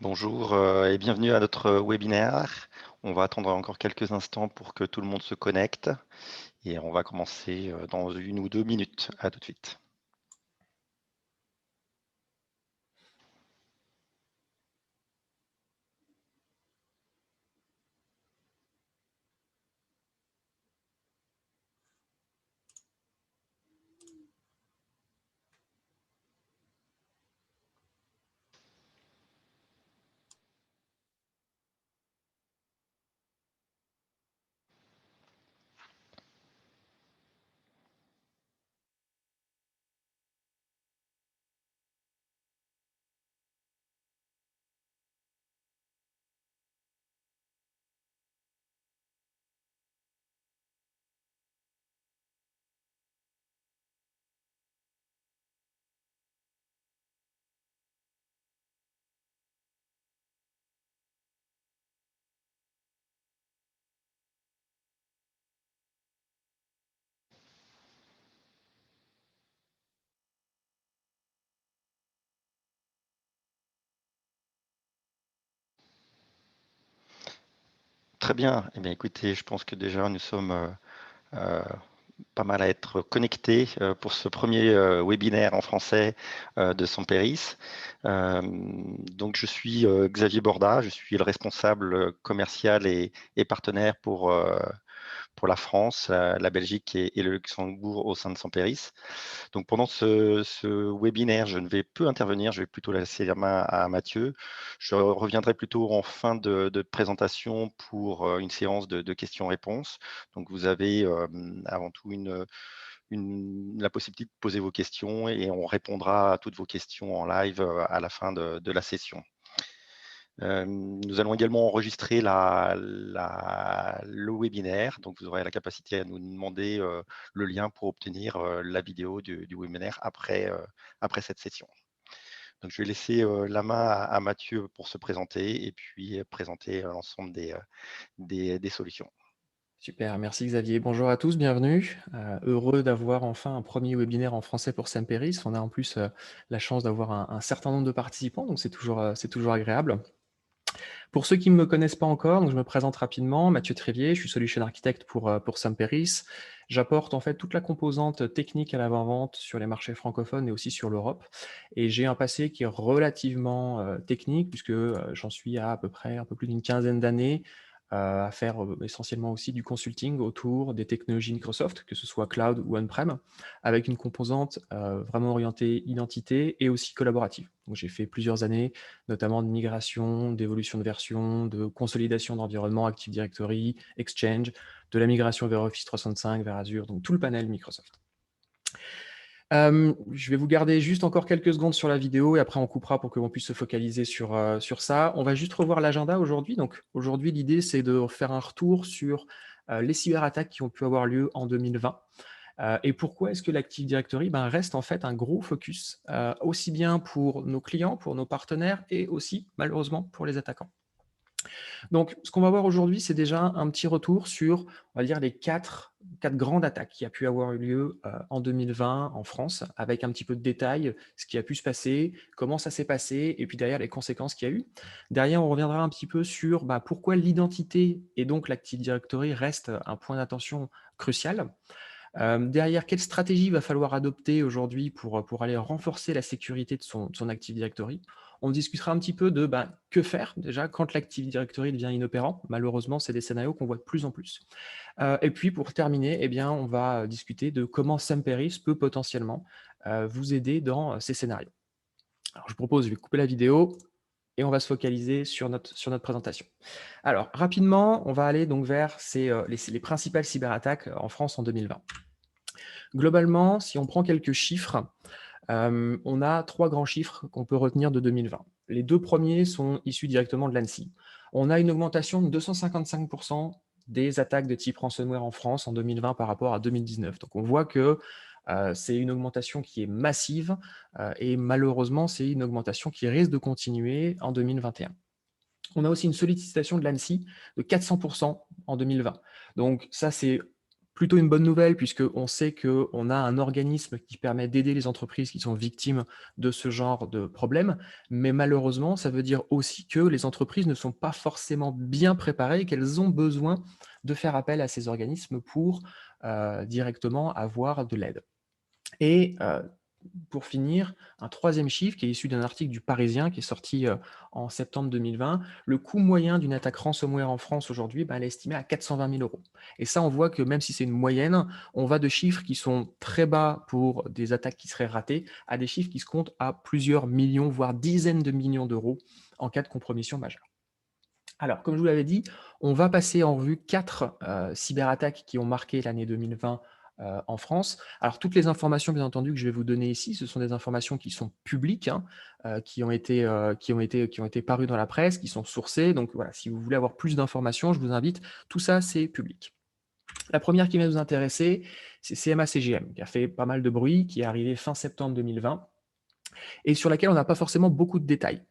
Bonjour et bienvenue à notre webinaire. On va attendre encore quelques instants pour que tout le monde se connecte et on va commencer dans 1 ou 2 minutes. À tout de suite. Très bien. Eh bien, écoutez, je pense que déjà nous sommes euh, pas mal à être connectés pour ce premier webinaire en français de Sampéris. Donc, je suis Xavier Borda, je suis le responsable commercial et partenaire pour la France, la Belgique et le Luxembourg au sein de Sampéris. Donc pendant ce webinaire, je ne vais peu intervenir, je vais plutôt laisser la main à Mathieu. Je reviendrai plutôt en fin de présentation pour une séance de questions-réponses. Donc vous avez avant tout la possibilité de poser vos questions et on répondra à toutes vos questions en live à la fin de la session. Nous allons également enregistrer le webinaire, donc vous aurez la capacité à nous demander le lien pour obtenir la vidéo du webinaire après cette session. Donc je vais laisser la main à Mathieu pour se présenter et puis présenter l'ensemble des solutions. Super, merci Xavier. Bonjour à tous, bienvenue. Heureux d'avoir enfin un premier webinaire en français pour Sampéris. On a en plus la chance d'avoir un certain nombre de participants, donc c'est toujours agréable. Pour ceux qui ne me connaissent pas encore, donc je me présente rapidement, Mathieu Trévier, je suis Solution Architect pour Sampéris. J'apporte en fait toute la composante technique à l'avant-vente sur les marchés francophones et aussi sur l'Europe. Et j'ai un passé qui est relativement technique, puisque j'en suis à peu près un peu plus d'une quinzaine d'années à faire essentiellement aussi du consulting autour des technologies Microsoft, que ce soit cloud ou on-prem, avec une composante vraiment orientée identité et aussi collaborative. Donc j'ai fait plusieurs années notamment de migration, d'évolution de version, de consolidation d'environnement, Active Directory, Exchange, de la migration vers Office 365, vers Azure, donc tout le panel Microsoft. Je vais vous garder juste encore quelques secondes sur la vidéo et après on coupera pour qu'on puisse se focaliser sur ça. On va juste revoir l'agenda aujourd'hui. Donc aujourd'hui, l'idée, c'est de faire un retour sur les cyberattaques qui ont pu avoir lieu en 2020. Et pourquoi est-ce que l'Active Directory reste en fait un gros focus, aussi bien pour nos clients, pour nos partenaires et aussi, malheureusement, pour les attaquants. Donc, ce qu'on va voir aujourd'hui, c'est déjà un petit retour sur, on va dire, les quatre grandes attaques qui a pu avoir eu lieu en 2020 en France, avec un petit peu de détails, ce qui a pu se passer, comment ça s'est passé, et puis derrière, les conséquences qu'il y a eu. Derrière, on reviendra un petit peu sur pourquoi l'identité et donc l'Active Directory reste un point d'attention crucial. Derrière, quelle stratégie va falloir adopter aujourd'hui pour aller renforcer la sécurité de son Active Directory? On discutera un petit peu de que faire déjà quand l'Active Directory devient inopérant. Malheureusement, c'est des scénarios qu'on voit de plus en plus. Et puis pour terminer, eh bien, on va discuter de comment Sampéris peut potentiellement vous aider dans ces scénarios. Alors je vous propose, je vais couper la vidéo et on va se focaliser sur notre présentation. Alors rapidement, on va aller donc vers les principales cyberattaques en France en 2020. Globalement, si on prend quelques chiffres, on a 3 grands chiffres qu'on peut retenir de 2020. Les 2 premiers sont issus directement de l'ANSSI. On a une augmentation de 255 des attaques de type ransomware en France en 2020 par rapport à 2019. Donc on voit que c'est une augmentation qui est massive et malheureusement, c'est une augmentation qui risque de continuer en 2021. On a aussi une sollicitation de l'ANSSI de 400 en 2020. Donc ça, c'est plutôt une bonne nouvelle puisqu'on sait qu'on a un organisme qui permet d'aider les entreprises qui sont victimes de ce genre de problème. Mais malheureusement, ça veut dire aussi que les entreprises ne sont pas forcément bien préparées et qu'elles ont besoin de faire appel à ces organismes pour directement avoir de l'aide. Et pour finir, un troisième chiffre qui est issu d'un article du Parisien qui est sorti en septembre 2020, le coût moyen d'une attaque ransomware en France aujourd'hui, elle est estimé à 420 000 euros. Et ça, on voit que même si c'est une moyenne, on va de chiffres qui sont très bas pour des attaques qui seraient ratées à des chiffres qui se comptent à plusieurs millions, voire dizaines de millions d'euros en cas de compromission majeure. Alors, comme je vous l'avais dit, on va passer en revue 4 cyberattaques qui ont marqué l'année 2020 en France. Alors, toutes les informations, bien entendu, que je vais vous donner ici, ce sont des informations qui sont publiques, hein, qui ont été parues dans la presse, qui sont sourcées. Donc voilà, si vous voulez avoir plus d'informations, je vous invite. Tout ça, c'est public. La première qui va nous intéresser, c'est CMA-CGM, qui a fait pas mal de bruit, qui est arrivé fin septembre 2020 et sur laquelle on n'a pas forcément beaucoup de détails.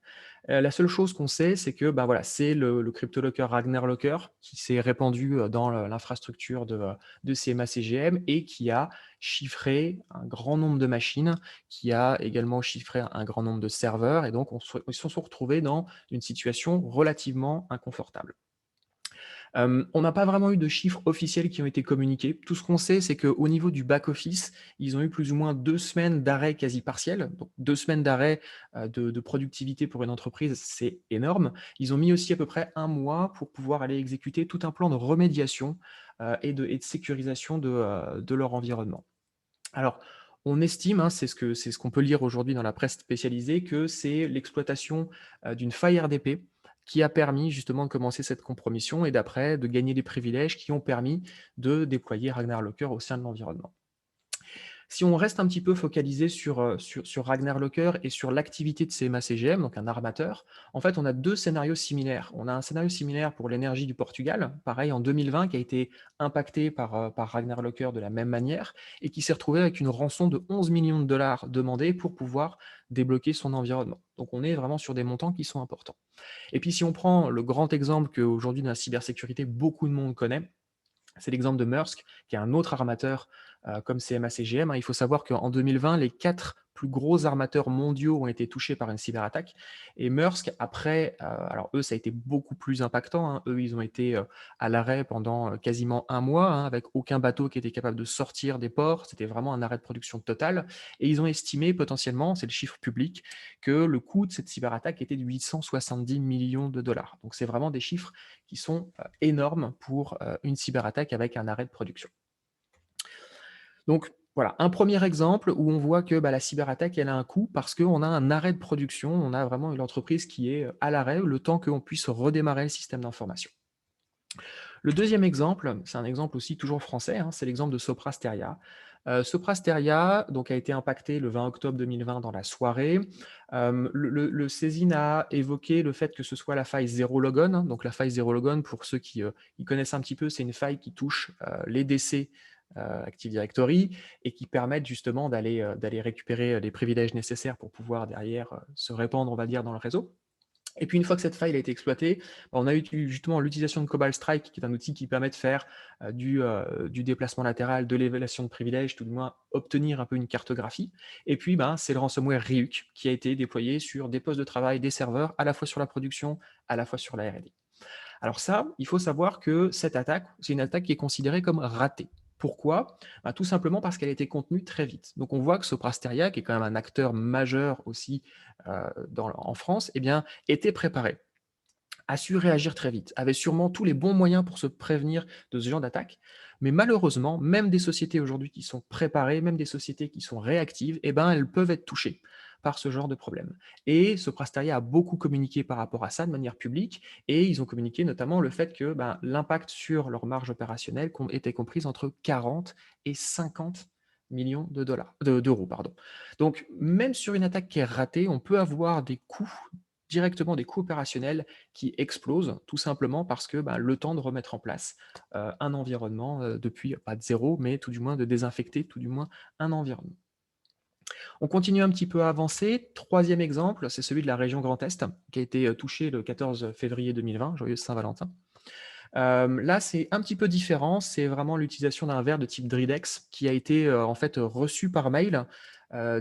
La seule chose qu'on sait, c'est que voilà, c'est le cryptolocker Ragnar Locker qui s'est répandu dans l'infrastructure de CMA-CGM et qui a chiffré un grand nombre de machines, qui a également chiffré un grand nombre de serveurs, et donc ils se sont retrouvés dans une situation relativement inconfortable. On n'a pas vraiment eu de chiffres officiels qui ont été communiqués. Tout ce qu'on sait, c'est qu'au niveau du back-office, ils ont eu plus ou moins 2 semaines d'arrêt quasi partiel. Donc 2 semaines d'arrêt de productivité pour une entreprise, c'est énorme. Ils ont mis aussi à peu près 1 mois pour pouvoir aller exécuter tout un plan de remédiation et de sécurisation de leur environnement. Alors, on estime, hein, c'est ce qu'on peut lire aujourd'hui dans la presse spécialisée, que c'est l'exploitation d'une faille RDP qui a permis justement de commencer cette compromission et d'après de gagner des privilèges qui ont permis de déployer Ragnar Locker au sein de l'environnement. Si on reste un petit peu focalisé sur Ragnar Locker et sur l'activité de CMA-CGM, donc un armateur, en fait, on a 2 scénarios similaires. On a un scénario similaire pour l'énergie du Portugal, pareil en 2020, qui a été impacté par Ragnar Locker de la même manière et qui s'est retrouvé avec une rançon de 11 millions de dollars demandée pour pouvoir débloquer son environnement. Donc on est vraiment sur des montants qui sont importants. Et puis si on prend le grand exemple qu'aujourd'hui dans la cybersécurité, beaucoup de monde connaît, c'est l'exemple de Maersk, qui est un autre armateur comme CMA-CGM. Il faut savoir qu'en 2020, les 4 plus gros armateurs mondiaux ont été touchés par une cyberattaque. Et Maersk, après, alors eux, ça a été beaucoup plus impactant, hein. Eux, ils ont été à l'arrêt pendant quasiment 1 mois, hein, avec aucun bateau qui était capable de sortir des ports. C'était vraiment un arrêt de production total. Et ils ont estimé potentiellement, c'est le chiffre public, que le coût de cette cyberattaque était de 870 millions de dollars. Donc c'est vraiment des chiffres qui sont énormes pour une cyberattaque avec un arrêt de production. Donc voilà, un premier exemple où on voit que la cyberattaque, elle a un coût parce qu'on a un arrêt de production, on a vraiment une entreprise qui est à l'arrêt, le temps qu'on puisse redémarrer le système d'information. Le deuxième exemple, c'est un exemple aussi toujours français, hein, c'est l'exemple de Sopra Steria. Sopra Steria donc, a été impacté le 20 octobre 2020 dans la soirée. Le Césine a évoqué le fait que ce soit la faille Zero Logon. Hein. Donc la faille Zero Logon, pour ceux qui connaissent un petit peu, c'est une faille qui touche les DC Active Directory et qui permettent justement d'aller récupérer les privilèges nécessaires pour pouvoir derrière se répandre, on va dire, dans le réseau. Et puis une fois que cette faille a été exploitée, on a eu justement l'utilisation de Cobalt Strike, qui est un outil qui permet de faire du déplacement latéral, de l'évaluation de privilèges, tout du moins obtenir un peu une cartographie. Et puis c'est le ransomware Ryuk qui a été déployé sur des postes de travail, des serveurs, à la fois sur la production, à la fois sur la R&D. Alors ça, il faut savoir que cette attaque, c'est une attaque qui est considérée comme ratée. Pourquoi? Tout simplement parce qu'elle a été contenue très vite. Donc on voit que Sopra Steria, qui est quand même un acteur majeur aussi en France, était préparé, a su réagir très vite, avait sûrement tous les bons moyens pour se prévenir de ce genre d'attaque. Mais malheureusement, même des sociétés aujourd'hui qui sont préparées, même des sociétés qui sont réactives, elles peuvent être touchées par ce genre de problème. Et Soprasteria a beaucoup communiqué par rapport à ça de manière publique, et ils ont communiqué notamment le fait que l'impact sur leur marge opérationnelle était comprise entre 40 et 50 millions d'euros. Donc, même sur une attaque qui est ratée, on peut avoir des coûts directement des coûts opérationnels qui explosent, tout simplement parce que le temps de remettre en place un environnement depuis, pas de zéro, mais tout du moins de désinfecter tout du moins un environnement. On continue un petit peu à avancer. Troisième exemple, c'est celui de la région Grand Est, qui a été touchée le 14 février 2020, joyeuse Saint-Valentin. Là, c'est un petit peu différent. C'est vraiment l'utilisation d'un verre de type Dridex qui a été, en fait, reçu par mail,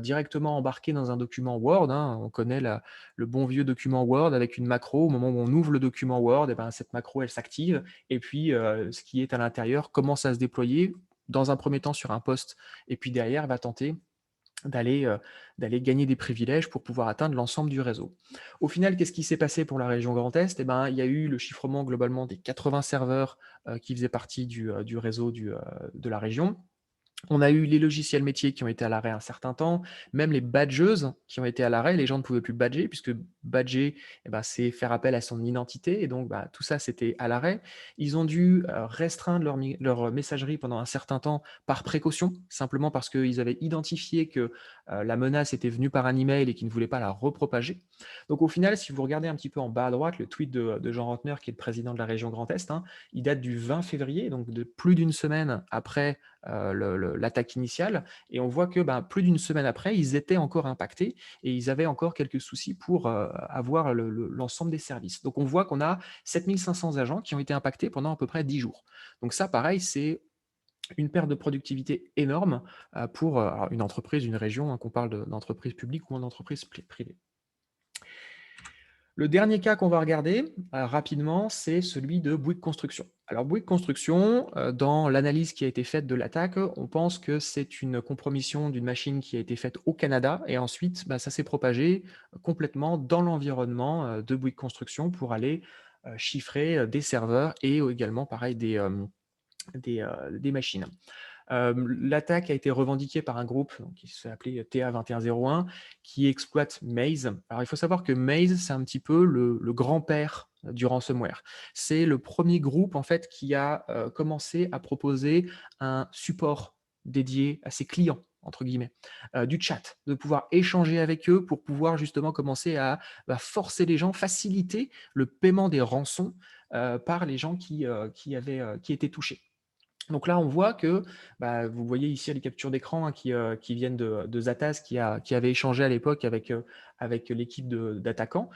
directement embarqué dans un document Word, hein. On connaît le bon vieux document Word avec une macro. Au moment où on ouvre le document Word, et ben, cette macro, elle s'active et puis, ce qui est à l'intérieur commence à se déployer, dans un premier temps sur un poste et puis derrière va tenter d'aller, d'aller gagner des privilèges pour pouvoir atteindre l'ensemble du réseau. Au final, qu'est-ce qui s'est passé pour la région Grand Est? Et ben, il y a eu le chiffrement globalement des 80 serveurs, qui faisaient partie du réseau de la région. On a eu les logiciels métiers qui ont été à l'arrêt un certain temps, même les badgeuses qui ont été à l'arrêt. Les gens ne pouvaient plus badger puisque badger, eh ben, c'est faire appel à son identité et donc bah, tout ça, c'était à l'arrêt. Ils ont dû restreindre leur messagerie pendant un certain temps par précaution, simplement parce qu'ils avaient identifié que la menace était venue par un email et qu'ils ne voulaient pas la repropager. Donc au final, si vous regardez un petit peu en bas à droite, le tweet de Jean Rotner, qui est le président de la région Grand Est, hein, il date du 20 février, donc de plus d'une semaine après l'attaque initiale. Et on voit que ben, plus d'une semaine après, ils étaient encore impactés et ils avaient encore quelques soucis pour avoir l'ensemble des services. Donc on voit qu'on a 7500 agents qui ont été impactés pendant à peu près 10 jours. Donc ça, pareil, c'est une perte de productivité énorme pour une entreprise, une région, hein, qu'on parle d'entreprise publique ou d'entreprise privée. Le dernier cas qu'on va regarder rapidement, c'est celui de Bouygues Construction. Alors Bouygues Construction, dans l'analyse qui a été faite de l'attaque, on pense que c'est une compromission d'une machine qui a été faite au Canada et ensuite bah, ça s'est propagé complètement dans l'environnement de Bouygues Construction pour aller chiffrer des serveurs et également pareil des machines. L'attaque a été revendiquée par un groupe donc, qui s'appelait TA2101 qui exploite Maze. Alors il faut savoir que Maze, c'est un petit peu le grand-père du ransomware. C'est le premier groupe en fait qui a commencé à proposer un support dédié à ses clients entre guillemets, du chat, de pouvoir échanger avec eux pour pouvoir justement commencer à forcer les gens, faciliter le paiement des rançons par les gens qui étaient touchés. Donc là, on voit que, bah, vous voyez ici les captures d'écran hein, qui viennent de Zataz, qui avait échangé à l'époque avec l'équipe d'attaquants,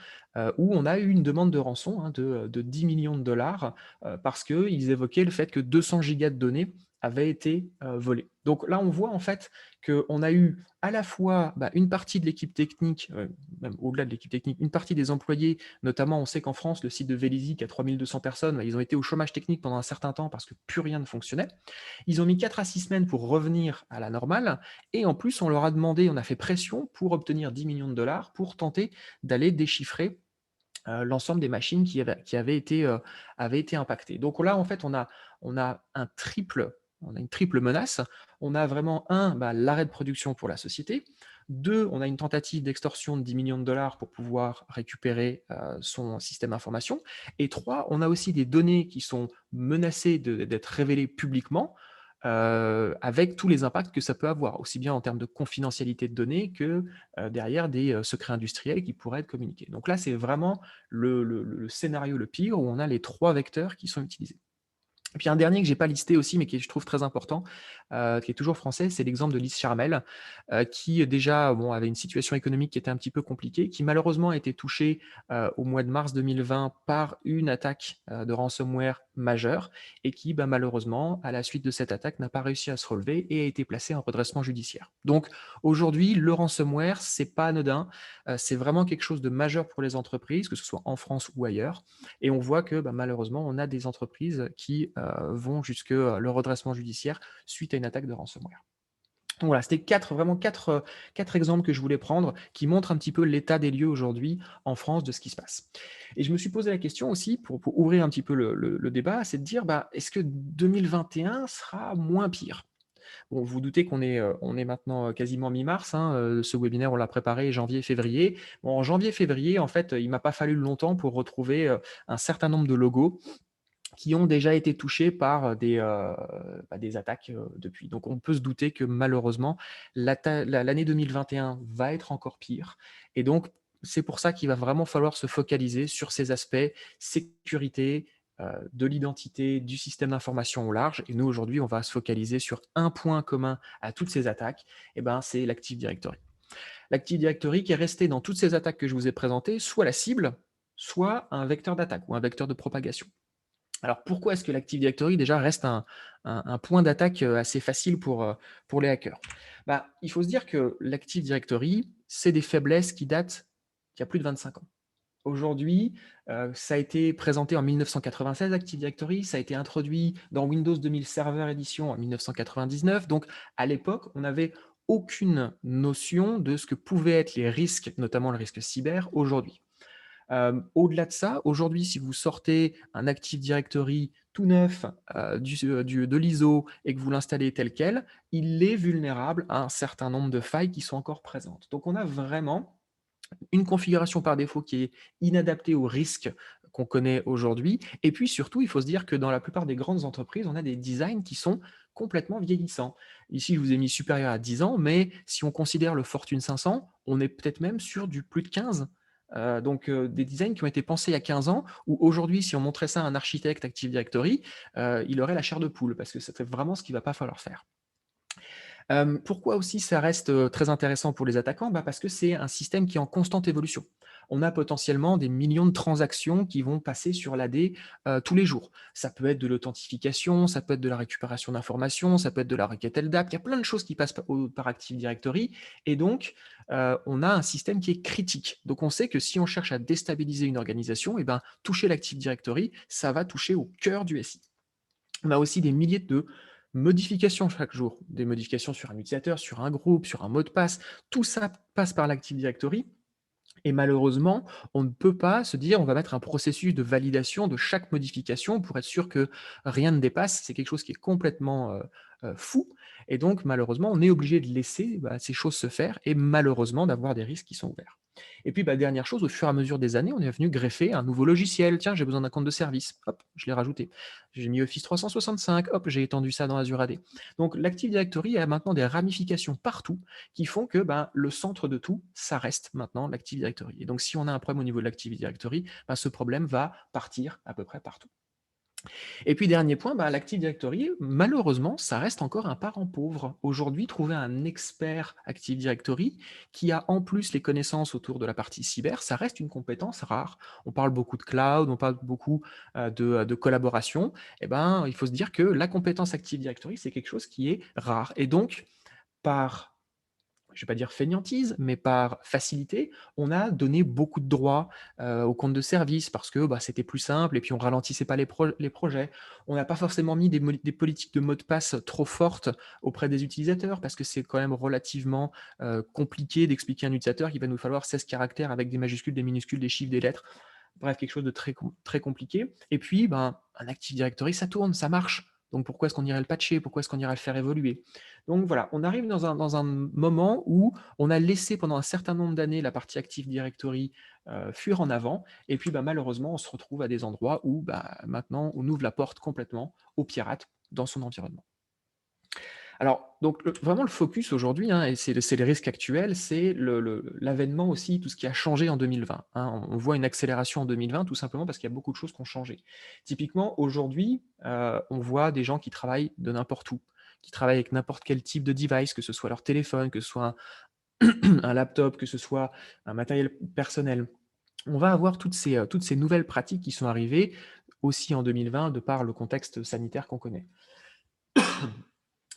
où on a eu une demande de rançon hein, de 10 millions de dollars parce qu'ils évoquaient le fait que 200 gigas de données avaient été volés. Donc là, on voit en fait qu'on a eu à la fois bah, une partie de l'équipe technique, même au-delà de l'équipe technique, une partie des employés, notamment on sait qu'en France, le site de Vélizy, qui a 3200 personnes, bah, ils ont été au chômage technique pendant un certain temps parce que plus rien ne fonctionnait. Ils ont mis 4 à 6 semaines pour revenir à la normale et en plus, on leur a demandé, on a fait pression pour obtenir 10 millions de dollars pour tenter d'aller déchiffrer l'ensemble des machines qui avaient été impactées. Donc là, en fait, on a une triple menace. On a vraiment bah, l'arrêt de production pour la société. Deux, on a une tentative d'extorsion de 10 millions de dollars pour pouvoir récupérer son système d'information. Et trois, on a aussi des données qui sont menacées d'être révélées publiquement avec tous les impacts que ça peut avoir, aussi bien en termes de confidentialité de données que derrière des secrets industriels qui pourraient être communiqués. Donc là, c'est vraiment le scénario le pire où on a les trois vecteurs qui sont utilisés. Et puis un dernier que j'ai pas listé aussi, mais qui je trouve très important, qui est toujours français, c'est l'exemple de Lise Charmel, qui déjà bon, avait une situation économique qui était un petit peu compliquée, qui malheureusement a été touchée au mois de mars 2020 par une attaque de ransomware majeure et qui bah, malheureusement, à la suite de cette attaque, n'a pas réussi à se relever et a été placée en redressement judiciaire. Donc aujourd'hui, le ransomware, c'est pas anodin, c'est vraiment quelque chose de majeur pour les entreprises, que ce soit en France ou ailleurs. Et on voit que bah, malheureusement, on a des entreprises qui vont jusque le redressement judiciaire suite à une attaque de ransomware. Donc voilà, c'était quatre exemples que je voulais prendre qui montrent un petit peu l'état des lieux aujourd'hui en France de ce qui se passe. Et je me suis posé la question aussi, pour ouvrir un petit peu le débat, c'est de dire, bah, est-ce que 2021 sera moins pire? Bon, vous vous doutez on est maintenant quasiment mi-mars, hein, ce webinaire, on l'a préparé janvier-février. Bon, en janvier-février, en fait, il m'a pas fallu longtemps pour retrouver un certain nombre de logos qui ont déjà été touchés par des attaques depuis. Donc on peut se douter que malheureusement, l'année 2021 va être encore pire. Et donc, c'est pour ça qu'il va vraiment falloir se focaliser sur ces aspects sécurité, de l'identité, du système d'information au large. Et nous, aujourd'hui, on va se focaliser sur un point commun à toutes ces attaques, et ben, c'est l'Active Directory. L'Active Directory qui est resté dans toutes ces attaques que je vous ai présentées, soit la cible, soit un vecteur d'attaque ou un vecteur de propagation. Alors, pourquoi est-ce que l'Active Directory déjà reste un point d'attaque assez facile pour les hackers? Bah, il faut se dire que l'Active Directory, c'est des faiblesses qui datent d'il y a plus de 25 ans. Aujourd'hui, ça a été présenté en 1996 Active Directory, ça a été introduit dans Windows 2000 Server Edition en 1999. Donc à l'époque, on n'avait aucune notion de ce que pouvaient être les risques, notamment le risque cyber, aujourd'hui. Au-delà de ça, aujourd'hui, si vous sortez un Active Directory tout neuf, de l'ISO et que vous l'installez tel quel, il est vulnérable à un certain nombre de failles qui sont encore présentes. Donc on a vraiment une configuration par défaut qui est inadaptée aux risques qu'on connaît aujourd'hui. Et puis surtout, il faut se dire que dans la plupart des grandes entreprises, on a des designs qui sont complètement vieillissants. Ici, je vous ai mis supérieur à 10 ans, mais si on considère le Fortune 500, on est peut-être même sur du plus de 15. Des designs qui ont été pensés il y a 15 ans, où aujourd'hui, si on montrait ça à un architecte Active Directory, il aurait la chair de poule, parce que c'est vraiment ce qu'il ne va pas falloir faire. Pourquoi aussi ça reste, très intéressant pour les attaquants? Bah, parce que c'est un système qui est en constante évolution. On a potentiellement des millions de transactions qui vont passer sur l'AD, tous les jours. Ça peut être de l'authentification, ça peut être de la récupération d'informations, ça peut être de la requête LDAP. Il y a plein de choses qui passent par Active Directory et donc, on a un système qui est critique. Donc on sait que si on cherche à déstabiliser une organisation et ben, toucher l'Active Directory, ça va toucher au cœur du SI. On a aussi des milliers de modifications chaque jour, des modifications sur un utilisateur, sur un groupe, sur un mot de passe. Tout ça passe par l'Active Directory et malheureusement, on ne peut pas se dire: «On va mettre un processus de validation de chaque modification pour être sûr que rien ne dépasse». C'est quelque chose qui est complètement, fou et donc malheureusement, on est obligé de laisser, bah, ces choses se faire et malheureusement d'avoir des risques qui sont ouverts. Et puis, bah, dernière chose, au fur et à mesure des années, on est venu greffer un nouveau logiciel. Tiens, j'ai besoin d'un compte de service. Hop, je l'ai rajouté. J'ai mis Office 365. Hop, j'ai étendu ça dans Azure AD. Donc, l'Active Directory a maintenant des ramifications partout qui font que ben, le centre de tout, ça reste maintenant l'Active Directory. Et donc, si on a un problème au niveau de l'Active Directory, ben, ce problème va partir à peu près partout. Et puis dernier point, bah, l'Active Directory, malheureusement, ça reste encore un parent pauvre. Aujourd'hui, trouver un expert Active Directory qui a en plus les connaissances autour de la partie cyber, ça reste une compétence rare. On parle beaucoup de cloud, on parle beaucoup de collaboration. Eh ben, il faut se dire que la compétence Active Directory, c'est quelque chose qui est rare. Et donc, par je ne vais pas dire fainéantise, mais par facilité, on a donné beaucoup de droits aux comptes de service parce que bah, c'était plus simple et puis on ralentissait pas les projets. On n'a pas forcément mis des politiques de mots de passe trop fortes auprès des utilisateurs parce que c'est quand même relativement compliqué d'expliquer à un utilisateur qu'il va nous falloir 16 caractères avec des majuscules, des minuscules, des chiffres, des lettres. Bref, quelque chose de très compliqué. Et puis, ben, un Active Directory, ça tourne, ça marche. Donc pourquoi est-ce qu'on irait le patcher? Pourquoi est-ce qu'on irait le faire évoluer? Donc voilà, on arrive dans un moment où on a laissé pendant un certain nombre d'années la partie Active Directory fuir en avant, et puis bah, malheureusement, on se retrouve à des endroits où bah, maintenant on ouvre la porte complètement aux pirates dans son environnement. Alors, donc vraiment le focus aujourd'hui, hein, et c'est les risques actuels, c'est l'avènement aussi, tout ce qui a changé en 2020, hein. On voit une accélération en 2020 tout simplement parce qu'il y a beaucoup de choses qui ont changé. Typiquement, aujourd'hui, on voit des gens qui travaillent de n'importe où, qui travaillent avec n'importe quel type de device, que ce soit leur téléphone, que ce soit un laptop, que ce soit un matériel personnel. On va avoir toutes ces nouvelles pratiques qui sont arrivées aussi en 2020 de par le contexte sanitaire qu'on connaît.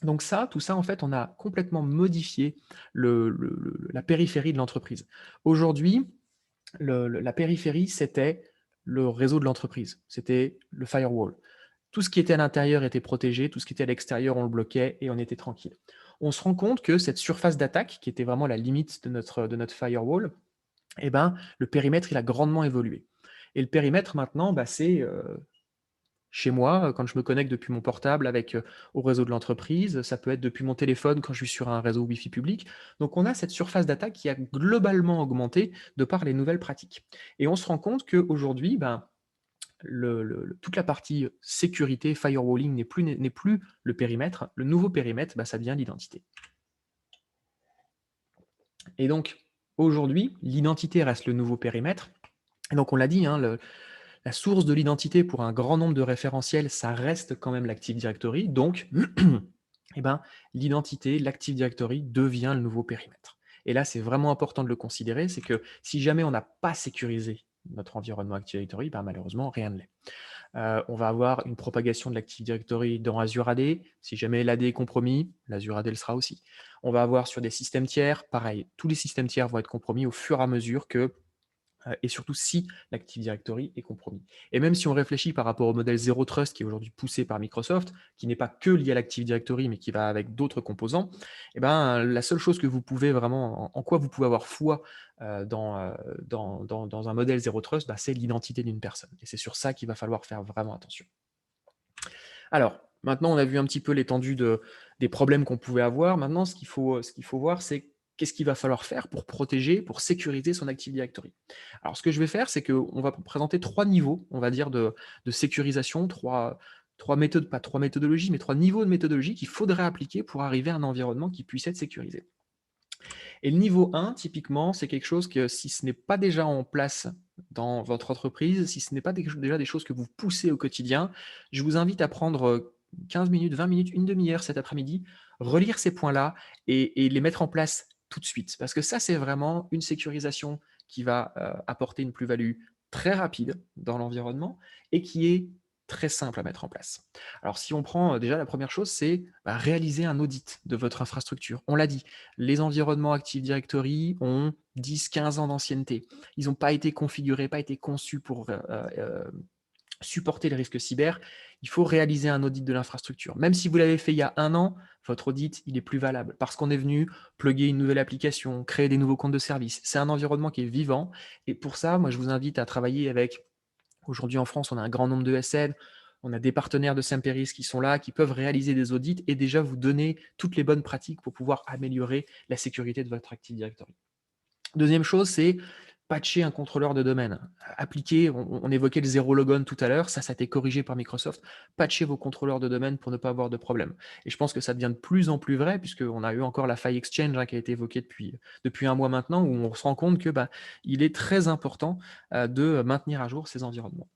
Donc ça, tout ça, en fait, on a complètement modifié la périphérie de l'entreprise. Aujourd'hui, la périphérie, c'était le réseau de l'entreprise, c'était le firewall. Tout ce qui était à l'intérieur était protégé, tout ce qui était à l'extérieur, on le bloquait et on était tranquille. On se rend compte que cette surface d'attaque, qui était vraiment la limite de notre firewall, eh ben, le périmètre, il a grandement évolué. Et le périmètre, maintenant, bah, c'est chez moi, quand je me connecte depuis mon portable avec, au réseau de l'entreprise, ça peut être depuis mon téléphone quand je suis sur un réseau Wi-Fi public. Donc on a cette surface d'attaque qui a globalement augmenté de par les nouvelles pratiques. Et on se rend compte qu'aujourd'hui, ben, toute la partie sécurité, firewalling n'est plus le périmètre. Le nouveau périmètre, bah, ça devient l'identité. Et donc aujourd'hui, l'identité reste le nouveau périmètre. Et donc on l'a dit, hein, la source de l'identité pour un grand nombre de référentiels, ça reste quand même l'Active Directory. Donc, eh ben, l'identité, l'Active Directory devient le nouveau périmètre. Et là, c'est vraiment important de le considérer, c'est que si jamais on n'a pas sécurisé notre environnement Active Directory, ben, malheureusement, rien ne l'est. On va avoir une propagation de l'Active Directory dans Azure AD. Si jamais l'AD est compromis, l'Azure AD le sera aussi. On va avoir sur des systèmes tiers, pareil, tous les systèmes tiers vont être compromis au fur et à mesure que et surtout si l'Active Directory est compromis. Et même si on réfléchit par rapport au modèle Zero Trust qui est aujourd'hui poussé par Microsoft, qui n'est pas que lié à l'Active Directory, mais qui va avec d'autres composants, eh ben, la seule chose que vous pouvez vraiment, en quoi vous pouvez avoir foi dans un modèle Zero Trust, bah, c'est l'identité d'une personne. Et c'est sur ça qu'il va falloir faire vraiment attention. Alors, maintenant, on a vu un petit peu l'étendue des problèmes qu'on pouvait avoir. Maintenant, ce qu'il faut voir, c'est qu'est-ce qu'il va falloir faire pour protéger, pour sécuriser son Active Directory. Alors, ce que je vais faire, c'est qu'on va présenter 3 niveaux, on va dire, de sécurisation, trois méthodes, pas 3 méthodologies, mais 3 niveaux de méthodologie qu'il faudrait appliquer pour arriver à un environnement qui puisse être sécurisé. Et le niveau 1, typiquement, c'est quelque chose que si ce n'est pas déjà en place dans votre entreprise, si ce n'est pas déjà des choses que vous poussez au quotidien, je vous invite à prendre 15 minutes, 20 minutes, une demi-heure cet après-midi, relire ces points-là et les mettre en place tout de suite. Parce que ça, c'est vraiment une sécurisation qui va apporter une plus-value très rapide dans l'environnement et qui est très simple à mettre en place. Alors, si on prend déjà la première chose, c'est réaliser un audit de votre infrastructure. On l'a dit, les environnements Active Directory ont 10-15 ans d'ancienneté. Ils n'ont pas été configurés, pas été conçus pour supporter les risques cyber. Il faut réaliser un audit de l'infrastructure. Même si vous l'avez fait il y a 1 an, votre audit, il est plus valable parce qu'on est venu plugger une nouvelle application, créer des nouveaux comptes de service. C'est un environnement qui est vivant. Et pour ça, moi, je vous invite à travailler avec. Aujourd'hui, en France, on a un grand nombre de SN. On a des partenaires de Semperis qui sont là, qui peuvent réaliser des audits et déjà vous donner toutes les bonnes pratiques pour pouvoir améliorer la sécurité de votre Active Directory. Deuxième chose, c'est patcher un contrôleur de domaine. Appliquer, on évoquait le zéro logon tout à l'heure, ça a été corrigé par Microsoft. Patcher vos contrôleurs de domaine pour ne pas avoir de problème. Et je pense que ça devient de plus en plus vrai, puisqu'on a eu encore la faille Exchange qui a été évoquée depuis 1 mois maintenant, où on se rend compte que il est très important de maintenir à jour ces environnements.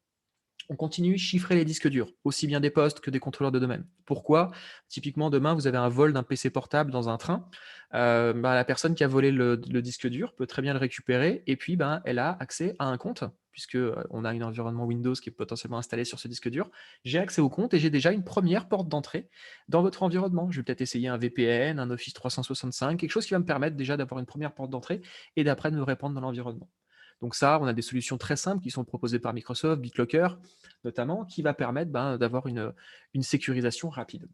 On continue, chiffrer les disques durs, aussi bien des postes que des contrôleurs de domaine. Pourquoi? Typiquement, demain, vous avez un vol d'un PC portable dans un train. La personne qui a volé le disque dur peut très bien le récupérer et puis elle a accès à un compte, puisque on a un environnement Windows qui est potentiellement installé sur ce disque dur. J'ai accès au compte et j'ai déjà une première porte d'entrée dans votre environnement. Je vais peut-être essayer un VPN, un Office 365, quelque chose qui va me permettre déjà d'avoir une première porte d'entrée et d'après de me répandre dans l'environnement. Donc ça, on a des solutions très simples qui sont proposées par Microsoft, BitLocker notamment, qui va permettre d'avoir une sécurisation rapide.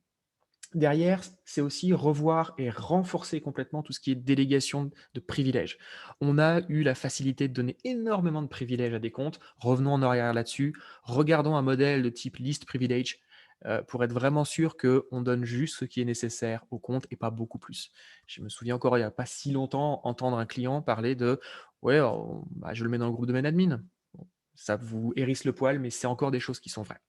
Derrière, c'est aussi revoir et renforcer complètement tout ce qui est délégation de privilèges. On a eu la facilité de donner énormément de privilèges à des comptes. Revenons en arrière là-dessus. Regardons un modèle de type list privilege pour être vraiment sûr qu'on donne juste ce qui est nécessaire au compte et pas beaucoup plus. Je me souviens encore, il n'y a pas si longtemps, entendre un client parler de ouais, je le mets dans le groupe de admin. Bon, ça vous hérisse le poil, mais c'est encore des choses qui sont vraies.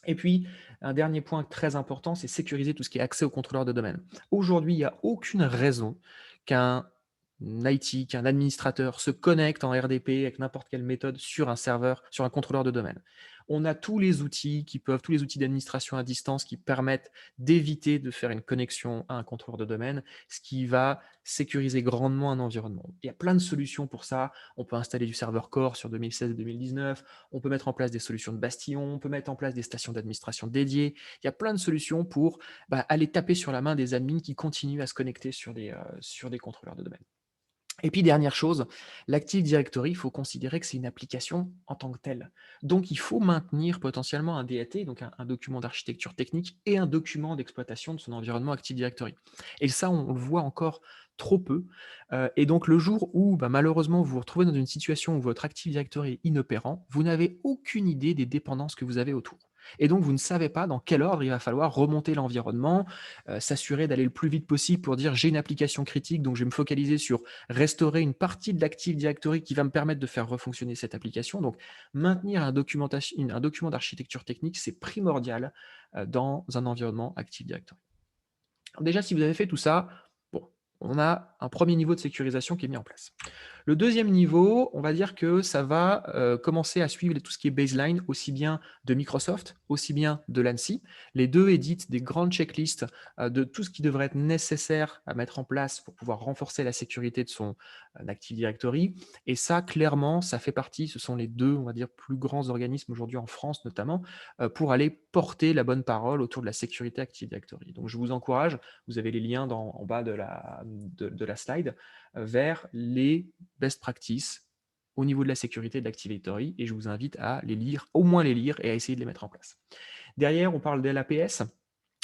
Et puis, un dernier point très important, c'est sécuriser tout ce qui est accès au contrôleur de domaine. Aujourd'hui, il n'y a aucune raison qu'un IT, qu'un administrateur se connecte en RDP avec n'importe quelle méthode sur un serveur, sur un contrôleur de domaine. On a tous les outils tous les outils d'administration à distance qui permettent d'éviter de faire une connexion à un contrôleur de domaine, ce qui va sécuriser grandement un environnement. Il y a plein de solutions pour ça. On peut installer du serveur core sur 2016 et 2019. On peut mettre en place des solutions de bastion, on peut mettre en place des stations d'administration dédiées. Il y a plein de solutions pour aller taper sur la main des admins qui continuent à se connecter sur des contrôleurs de domaine. Et puis dernière chose, l'Active Directory, il faut considérer que c'est une application en tant que telle. Donc il faut maintenir potentiellement un DAT, donc un document d'architecture technique, et un document d'exploitation de son environnement Active Directory. Et ça, on le voit encore trop peu. Et donc le jour où malheureusement vous vous retrouvez dans une situation où votre Active Directory est inopérant, vous n'avez aucune idée des dépendances que vous avez autour. Et donc vous ne savez pas dans quel ordre il va falloir remonter l'environnement, s'assurer d'aller le plus vite possible pour dire j'ai une application critique, donc je vais me focaliser sur restaurer une partie de l'Active Directory qui va me permettre de faire refonctionner cette application. Donc, maintenir un document d'architecture technique, c'est primordial dans un environnement Active Directory. Alors déjà, si vous avez fait tout ça, bon, on a un premier niveau de sécurisation qui est mis en place. Le deuxième niveau, on va dire que ça va commencer à suivre tout ce qui est baseline, aussi bien de Microsoft, aussi bien de l'ANSI. Les deux éditent des grandes checklists de tout ce qui devrait être nécessaire à mettre en place pour pouvoir renforcer la sécurité de son Active Directory. Et ça, clairement, ça fait partie, ce sont les deux, on va dire, plus grands organismes aujourd'hui en France notamment, pour aller porter la bonne parole autour de la sécurité Active Directory. Donc je vous encourage, vous avez les liens en bas de la slide, vers les best practices au niveau de la sécurité de l'Active Directory, et je vous invite à les lire, au moins les lire, et à essayer de les mettre en place. Derrière, on parle de l'APS.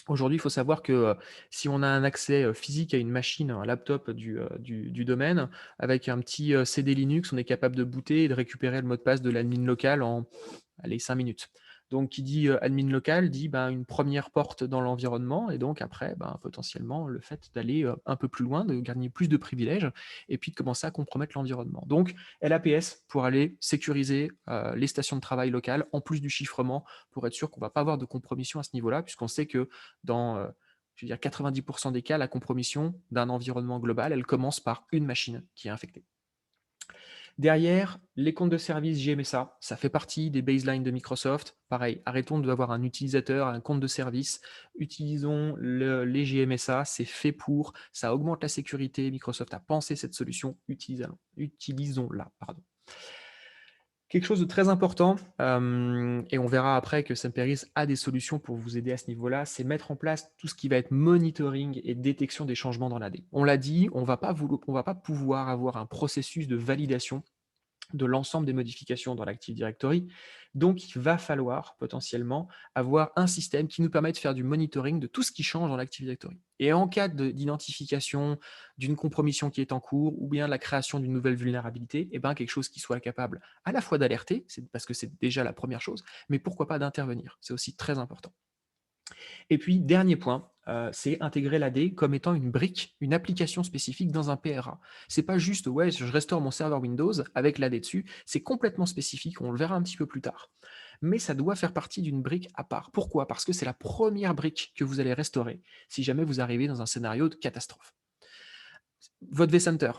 Aujourd'hui, il faut savoir que si on a un accès physique à une machine, un laptop du domaine, avec un petit CD Linux, on est capable de booter et de récupérer le mot de passe de l'admin local en 5 minutes. Donc, qui dit admin local dit une première porte dans l'environnement, et donc après, potentiellement, le fait d'aller un peu plus loin, de gagner plus de privilèges, et puis de commencer à compromettre l'environnement. Donc, LAPS pour aller sécuriser les stations de travail locales, en plus du chiffrement, pour être sûr qu'on ne va pas avoir de compromission à ce niveau-là, puisqu'on sait que dans 90% des cas, la compromission d'un environnement global, elle commence par une machine qui est infectée. Derrière, les comptes de service GMSA, ça fait partie des baselines de Microsoft. Pareil, arrêtons d'avoir un utilisateur, un compte de service, utilisons les GMSA, c'est fait pour, ça augmente la sécurité, Microsoft a pensé cette solution, utilisons-la. Quelque chose de très important, et on verra après que Semperis a des solutions pour vous aider à ce niveau-là, c'est mettre en place tout ce qui va être monitoring et détection des changements dans l'AD. On l'a dit, on va pas pouvoir avoir un processus de validation de l'ensemble des modifications dans l'Active Directory. Donc, il va falloir potentiellement avoir un système qui nous permet de faire du monitoring de tout ce qui change dans l'Active Directory. Et en cas d'identification d'une compromission qui est en cours ou bien la création d'une nouvelle vulnérabilité, quelque chose qui soit capable à la fois d'alerter, parce que c'est déjà la première chose, mais pourquoi pas d'intervenir. C'est aussi très important. Et puis, dernier point, c'est intégrer l'AD comme étant une brique, une application spécifique dans un PRA. C'est pas juste, ouais, je restaure mon serveur Windows avec l'AD dessus, c'est complètement spécifique, on le verra un petit peu plus tard. Mais ça doit faire partie d'une brique à part. Pourquoi? Parce que c'est la première brique que vous allez restaurer si jamais vous arrivez dans un scénario de catastrophe. Votre vCenter,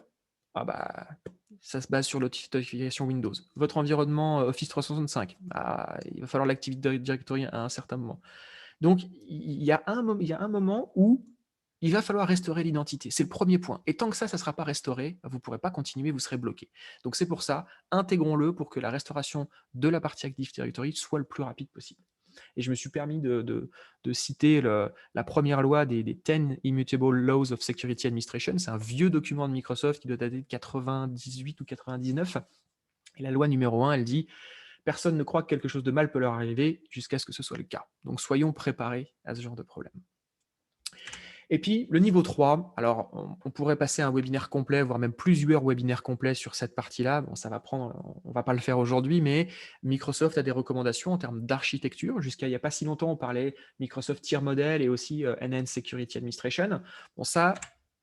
ça se base sur l'authentification Windows. Votre environnement Office 365, il va falloir l'Active Directory à un certain moment. Donc, il y a un moment où il va falloir restaurer l'identité. C'est le premier point. Et tant que ça ne sera pas restauré, vous ne pourrez pas continuer, vous serez bloqué. Donc, c'est pour ça, intégrons-le pour que la restauration de la partie Active Directory soit le plus rapide possible. Et je me suis permis de citer la première loi des 10 Immutable Laws of Security Administration. C'est un vieux document de Microsoft qui doit dater de 98 ou 99. Et la loi numéro 1, elle dit personne ne croit que quelque chose de mal peut leur arriver jusqu'à ce que ce soit le cas. Donc soyons préparés à ce genre de problème. Et puis le niveau 3, alors on pourrait passer un webinaire complet, voire même plusieurs webinaires complets sur cette partie-là. Bon, ça va prendre, on ne va pas le faire aujourd'hui, mais Microsoft a des recommandations en termes d'architecture. Jusqu'à il n'y a pas si longtemps, on parlait Microsoft Tier Model et aussi Enhanced Security Administration. Bon, ça,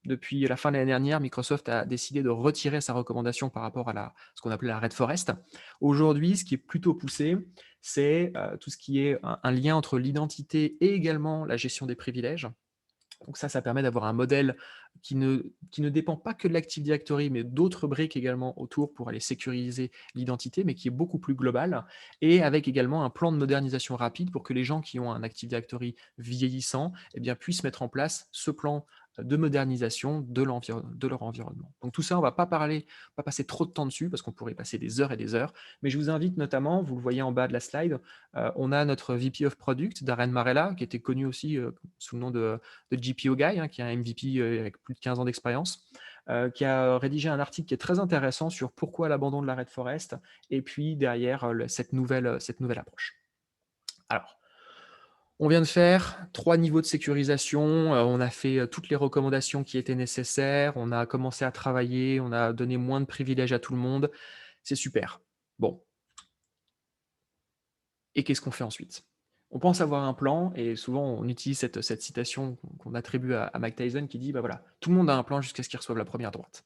depuis la fin de l'année dernière, Microsoft a décidé de retirer sa recommandation par rapport à ce qu'on appelait la Red Forest. Aujourd'hui, ce qui est plutôt poussé, c'est tout ce qui est un lien entre l'identité et également la gestion des privilèges. Donc ça permet d'avoir un modèle qui ne dépend pas que de l'Active Directory, mais d'autres briques également autour pour aller sécuriser l'identité, mais qui est beaucoup plus global, et avec également un plan de modernisation rapide pour que les gens qui ont un Active Directory vieillissant puissent mettre en place ce plan de modernisation de leur environnement. Donc tout ça, on ne va pas passer trop de temps dessus, parce qu'on pourrait passer des heures et des heures, mais je vous invite notamment, vous le voyez en bas de la slide, on a notre VP of Product, Darren Marella, qui était connu aussi sous le nom de GPO Guy, qui est un MVP avec plus de 15 ans d'expérience, qui a rédigé un article qui est très intéressant sur pourquoi l'abandon de la Red Forest, et puis derrière cette nouvelle approche. Alors, on vient de faire 3 niveaux de sécurisation, on a fait toutes les recommandations qui étaient nécessaires, on a commencé à travailler, on a donné moins de privilèges à tout le monde, c'est super. Bon. Et qu'est-ce qu'on fait ensuite? On pense avoir un plan, et souvent on utilise cette citation qu'on attribue à Mike Tyson qui dit, voilà, tout le monde a un plan jusqu'à ce qu'il reçoive la première droite.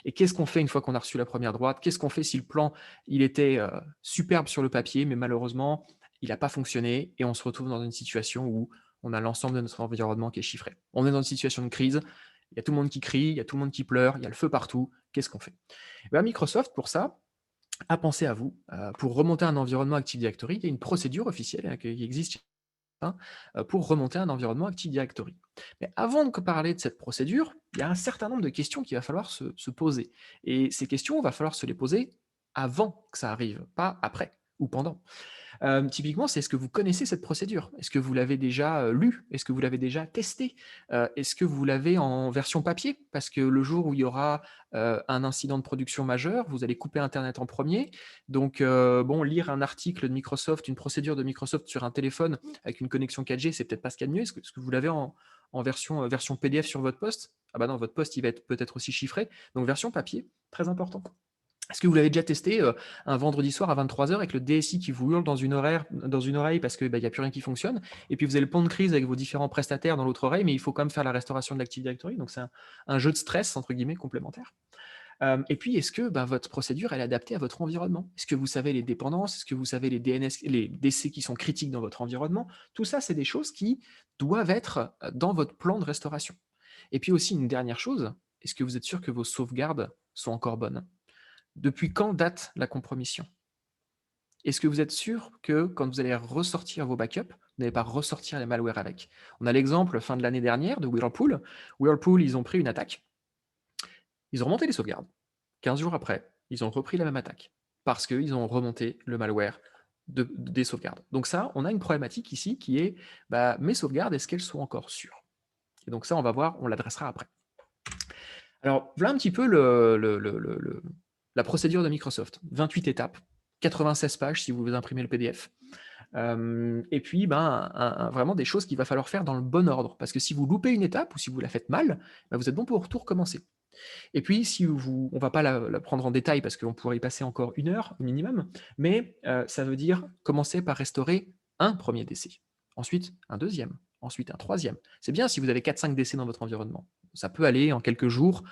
Et qu'est-ce qu'on fait une fois qu'on a reçu la première droite? Qu'est-ce qu'on fait si le plan, il était superbe sur le papier, mais malheureusement, il n'a pas fonctionné, et on se retrouve dans une situation où on a l'ensemble de notre environnement qui est chiffré. On est dans une situation de crise, Il y a tout le monde qui crie, il y a tout le monde qui pleure, il y a le feu partout. Qu'est-ce qu'on fait? Eh ben, Microsoft, pour ça, a pensé à vous. Pour remonter un environnement Active Directory, il y a une procédure officielle qui existe hein, pour remonter un environnement Active Directory. Mais avant de parler de cette procédure, il y a un certain nombre de questions qu'il va falloir se poser. Et ces questions, il va falloir se les poser avant que ça arrive, pas après ou pendant. Typiquement, c'est est-ce que vous connaissez cette procédure? Est-ce que vous l'avez déjà, lue? Est-ce que vous l'avez déjà testée? Est-ce que vous l'avez en version papier? Parce que le jour où il y aura, un incident de production majeur, vous allez couper internet en premier. Donc bon, lire un article de Microsoft, une procédure de Microsoft sur un téléphone avec une connexion 4G, c'est peut-être pas ce qu'il y a de mieux. Est-ce que vous l'avez en version PDF sur votre poste? Ah bah non, votre poste, il va être peut-être aussi chiffré. Donc version papier, très important. Est-ce que vous l'avez déjà testé, un vendredi soir à 23h avec le DSI qui vous hurle dans une oreille parce que, bah, il y a plus rien qui fonctionne et puis vous avez le pont de crise avec vos différents prestataires dans l'autre oreille, mais il faut quand même faire la restauration de l'Active Directory, donc c'est un jeu de stress entre guillemets complémentaire. Et puis est-ce que, bah, votre procédure elle est adaptée à votre environnement? Est-ce que vous savez les dépendances? Est-ce que vous savez les DNS, les DC qui sont critiques dans votre environnement? Tout ça, c'est des choses qui doivent être, dans votre plan de restauration. Et puis aussi une dernière chose, est-ce que vous êtes sûr que vos sauvegardes sont encore bonnes? Depuis quand date la compromission? Est-ce que vous êtes sûr que quand vous allez ressortir vos backups, vous n'allez pas ressortir les malwares avec? On a l'exemple fin de l'année dernière de Whirlpool. Whirlpool, ils ont pris une attaque, ils ont remonté les sauvegardes. 15 jours après, ils ont repris la même attaque parce qu'ils ont remonté le malware des sauvegardes. Donc ça, on a une problématique ici qui est, bah, mes sauvegardes, est-ce qu'elles sont encore sûres? Et donc ça, on va voir, on l'adressera après. Alors, voilà un petit peu la procédure de Microsoft. 28 étapes, 96 pages si vous vous imprimez le PDF. Et puis, ben, vraiment des choses qu'il va falloir faire dans le bon ordre. Parce que si vous loupez une étape ou si vous la faites mal, ben, vous êtes bon pour tout recommencer. Et puis, si vous, on ne va pas la prendre en détail parce qu'on pourrait y passer encore 1 heure au minimum, mais ça veut dire commencer par restaurer un premier décès, ensuite un deuxième, ensuite un troisième. C'est bien si vous avez 4-5 décès dans votre environnement. Ça peut aller en quelques jours,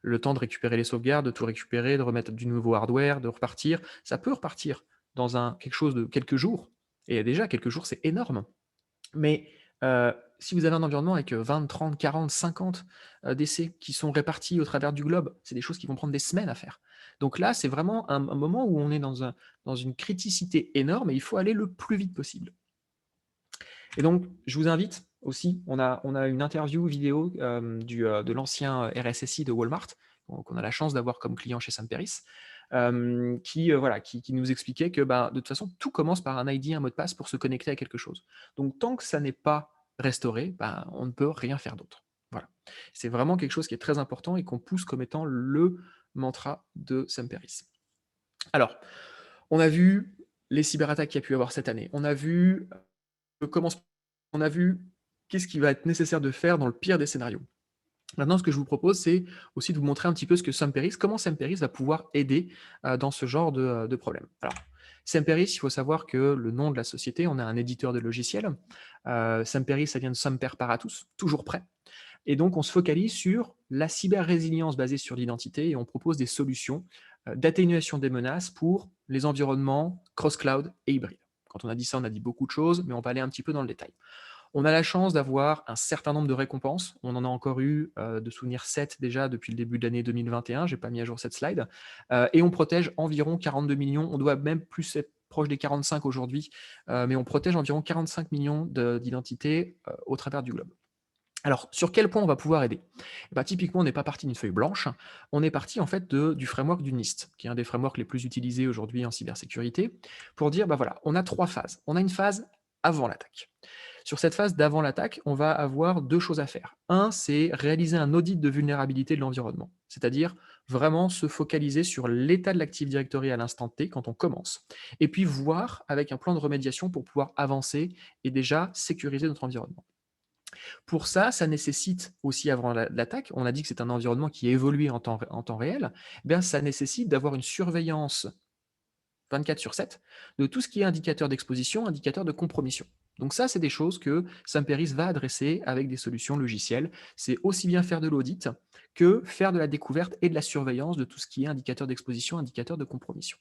le temps de récupérer les sauvegardes, de tout récupérer, de remettre du nouveau hardware, de repartir. Ça peut repartir dans quelque chose de quelques jours. Et déjà, quelques jours, c'est énorme. Mais si vous avez un environnement avec 20, 30, 40, 50 décès qui sont répartis au travers du globe, c'est des choses qui vont prendre des semaines à faire. Donc là, c'est vraiment un moment où on est dans une criticité énorme et il faut aller le plus vite possible. Et donc, je vous invite aussi, on a une interview vidéo de l'ancien RSSI de Walmart, qu'on a la chance d'avoir comme client chez Samperis, qui nous expliquait que bah, de toute façon, tout commence par un ID, un mot de passe pour se connecter à quelque chose. Donc, tant que ça n'est pas restauré, bah, on ne peut rien faire d'autre. Voilà. C'est vraiment quelque chose qui est très important et qu'on pousse comme étant le mantra de Samperis. Alors, on a vu les cyberattaques qu'il y a pu avoir cette année. On a vu comment on a vu qu'est-ce qui va être nécessaire de faire dans le pire des scénarios. Maintenant, ce que je vous propose, c'est aussi de vous montrer un petit peu ce que Samperis, comment Samperis va pouvoir aider dans ce genre de problème. Alors, Samperis, il faut savoir que le nom de la société, on a un éditeur de logiciels. Samperis, ça vient de Samper Paratus, toujours prêt. Et donc, on se focalise sur la cyber-résilience basée sur l'identité et on propose des solutions d'atténuation des menaces pour les environnements cross-cloud et hybrides. Quand on a dit ça, on a dit beaucoup de choses, mais on va aller un petit peu dans le détail. On a la chance d'avoir un certain nombre de récompenses. On en a encore eu de souvenirs 7 déjà depuis le début de l'année 2021. Je n'ai pas mis à jour cette slide. Et on protège environ 42 millions. On doit même plus être proche des 45 aujourd'hui, mais on protège environ 45 millions d'identités au travers du globe. Alors, sur quel point on va pouvoir aider? Typiquement, on n'est pas parti d'une feuille blanche, on est parti en fait du framework du NIST, qui est un des frameworks les plus utilisés aujourd'hui en cybersécurité, pour dire, voilà, on a 3 phases. On a une phase avant l'attaque. Sur cette phase d'avant l'attaque, on va avoir 2 choses à faire. Un, c'est réaliser un audit de vulnérabilité de l'environnement, c'est-à-dire vraiment se focaliser sur l'état de l'Active Directory à l'instant T quand on commence, et puis voir avec un plan de remédiation pour pouvoir avancer et déjà sécuriser notre environnement. Pour ça, ça nécessite aussi avant l'attaque, on a dit que c'est un environnement qui évolue en temps réel, ça nécessite d'avoir une surveillance 24/7 de tout ce qui est indicateur d'exposition, indicateur de compromission. Donc ça, c'est des choses que Samperis va adresser avec des solutions logicielles. C'est aussi bien faire de l'audit que faire de la découverte et de la surveillance de tout ce qui est indicateur d'exposition, indicateur de compromission.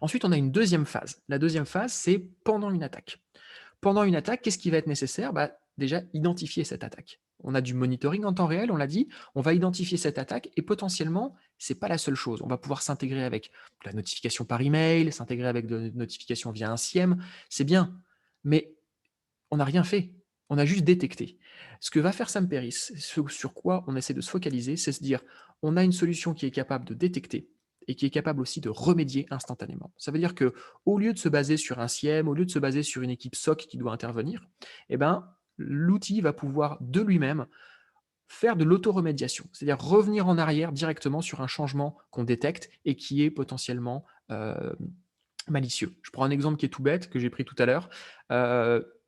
Ensuite, on a une deuxième phase. La deuxième phase, c'est pendant une attaque. Pendant une attaque, qu'est-ce qui va être nécessaire? déjà identifier cette attaque. On a du monitoring en temps réel, on l'a dit, on va identifier cette attaque et potentiellement, c'est pas la seule chose. On va pouvoir s'intégrer avec la notification par email, s'intégrer avec de notifications via un SIEM, c'est bien, mais on n'a rien fait, on a juste détecté. Ce que va faire Sam Perris, ce sur quoi on essaie de se focaliser, c'est se dire: «On a une solution qui est capable de détecter et qui est capable aussi de remédier instantanément». Ça veut dire que au lieu de se baser sur un SIEM, au lieu de se baser sur une équipe SOC qui doit intervenir, eh ben, l'outil va pouvoir de lui-même faire de l'autoremédiation. C'est-à-dire revenir en arrière directement sur un changement qu'on détecte et qui est potentiellement, malicieux. Je prends un exemple qui est tout bête, que j'ai pris tout à l'heure.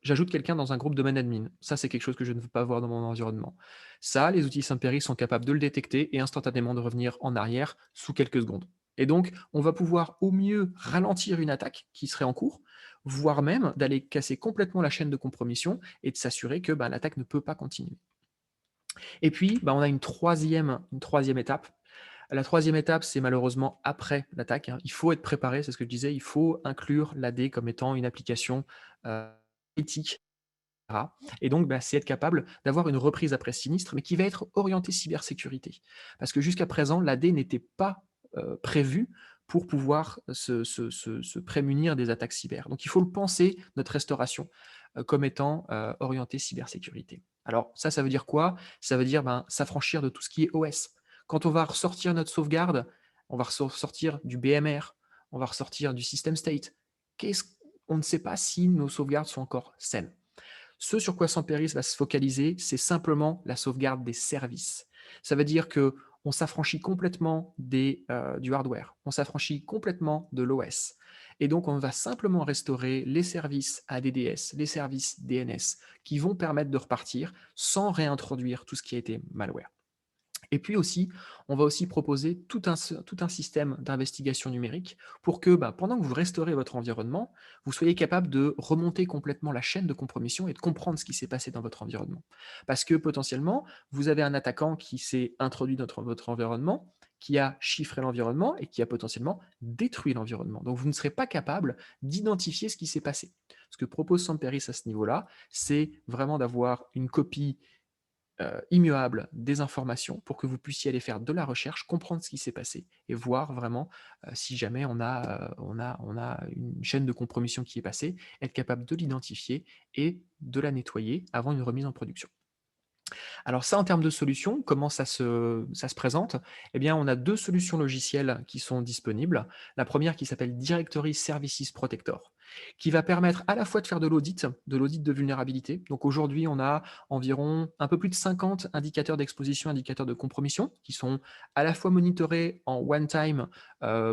J'ajoute quelqu'un dans un groupe domaine admin. Ça, c'est quelque chose que je ne veux pas avoir dans mon environnement. Ça, les outils Samperis sont capables de le détecter et instantanément de revenir en arrière sous quelques secondes. Et donc, on va pouvoir au mieux ralentir une attaque qui serait en cours, voire même d'aller casser complètement la chaîne de compromission et de s'assurer que, l'attaque ne peut pas continuer. Et puis, on a une troisième étape. La troisième étape, c'est malheureusement après l'attaque, hein. Il faut être préparé, c'est ce que je disais, il faut inclure l'AD comme étant une application, éthique, et cetera. Et donc, c'est être capable d'avoir une reprise après sinistre, mais qui va être orientée cybersécurité. Parce que jusqu'à présent, l'AD n'était pas, prévue pour pouvoir se prémunir des attaques cyber. Donc il faut le penser, notre restauration, comme étant, orientée cybersécurité. Alors ça veut dire quoi? Ça veut dire, s'affranchir de tout ce qui est OS. Quand on va ressortir notre sauvegarde, on va ressortir du BMR, on va ressortir du system state. Qu'est-ce On ne sait pas si nos sauvegardes sont encore saines. Ce sur quoi Samperis va se focaliser, c'est simplement la sauvegarde des services. Ça veut dire que on s'affranchit complètement du hardware, on s'affranchit complètement de l'OS. Et donc, on va simplement restaurer les services ADDS, les services DNS, qui vont permettre de repartir sans réintroduire tout ce qui a été malware. Et puis aussi, on va aussi proposer tout un système d'investigation numérique pour que, pendant que vous restaurez votre environnement, vous soyez capable de remonter complètement la chaîne de compromission et de comprendre ce qui s'est passé dans votre environnement. Parce que potentiellement, vous avez un attaquant qui s'est introduit dans votre environnement, qui a chiffré l'environnement et qui a potentiellement détruit l'environnement. Donc vous ne serez pas capable d'identifier ce qui s'est passé. Ce que propose Samperis à ce niveau-là, c'est vraiment d'avoir une copie immuable des informations pour que vous puissiez aller faire de la recherche, comprendre ce qui s'est passé et voir vraiment, si jamais on a une chaîne de compromission qui est passée, être capable de l'identifier et de la nettoyer avant une remise en production. Alors ça, en termes de solutions, comment ça se présente? Eh bien, on a 2 solutions logicielles qui sont disponibles. La première qui s'appelle Directory Services Protector, qui va permettre à la fois de faire de l'audit de vulnérabilité. Donc aujourd'hui, on a environ un peu plus de 50 indicateurs d'exposition, indicateurs de compromission, qui sont à la fois monitorés en one time,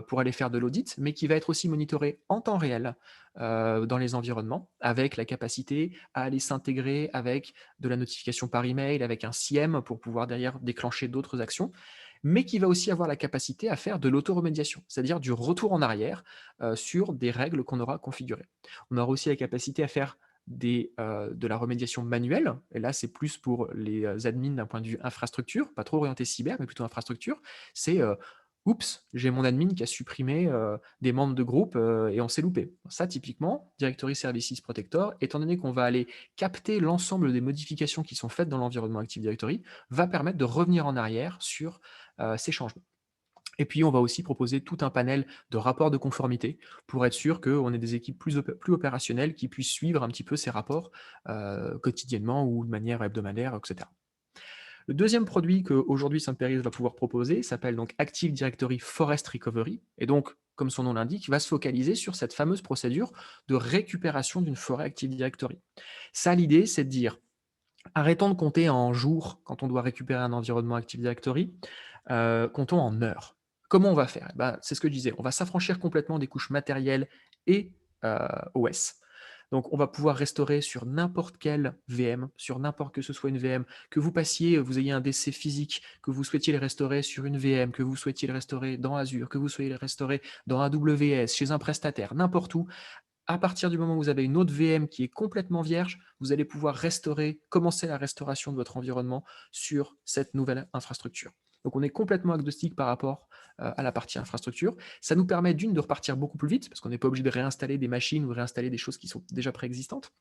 pour aller faire de l'audit, mais qui va être aussi monitoré en temps réel, dans les environnements, avec la capacité à aller s'intégrer avec de la notification par email, avec un SIEM pour pouvoir derrière déclencher d'autres actions, mais qui va aussi avoir la capacité à faire de l'autoremédiation, c'est-à-dire du retour en arrière, sur des règles qu'on aura configurées. On aura aussi la capacité à faire de la remédiation manuelle, et là c'est plus pour les admins d'un point de vue infrastructure, pas trop orienté cyber, mais plutôt infrastructure. C'est oups, j'ai mon admin qui a supprimé des membres de groupe et on s'est loupé. Ça, typiquement, Directory Services Protector, étant donné qu'on va aller capter l'ensemble des modifications qui sont faites dans l'environnement Active Directory, va permettre de revenir en arrière sur ces changements. Et puis, on va aussi proposer tout un panel de rapports de conformité pour être sûr qu'on ait des équipes plus opérationnelles qui puissent suivre un petit peu ces rapports quotidiennement ou de manière hebdomadaire, etc. Le deuxième produit qu'aujourd'hui Samperis va pouvoir proposer s'appelle donc Active Directory Forest Recovery, et donc, comme son nom l'indique, va se focaliser sur cette fameuse procédure de récupération d'une forêt Active Directory. Ça, l'idée, c'est de dire, arrêtons de compter en jours quand on doit récupérer un environnement Active Directory, comptons en heures. Comment on va faire? C'est ce que je disais, on va s'affranchir complètement des couches matérielles et OS. Donc, on va pouvoir restaurer sur n'importe quelle VM, sur n'importe que ce soit une VM, que vous passiez, vous ayez un DC physique, que vous souhaitiez le restaurer sur une VM, que vous souhaitiez le restaurer dans Azure, que vous souhaitiez le restaurer dans AWS, chez un prestataire, n'importe où. À partir du moment où vous avez une autre VM qui est complètement vierge, vous allez pouvoir commencer la restauration de votre environnement sur cette nouvelle infrastructure. Donc on est complètement agnostique par rapport à la partie infrastructure. Ça nous permet de repartir beaucoup plus vite, parce qu'on n'est pas obligé de réinstaller des machines ou de réinstaller des choses qui sont déjà préexistantes.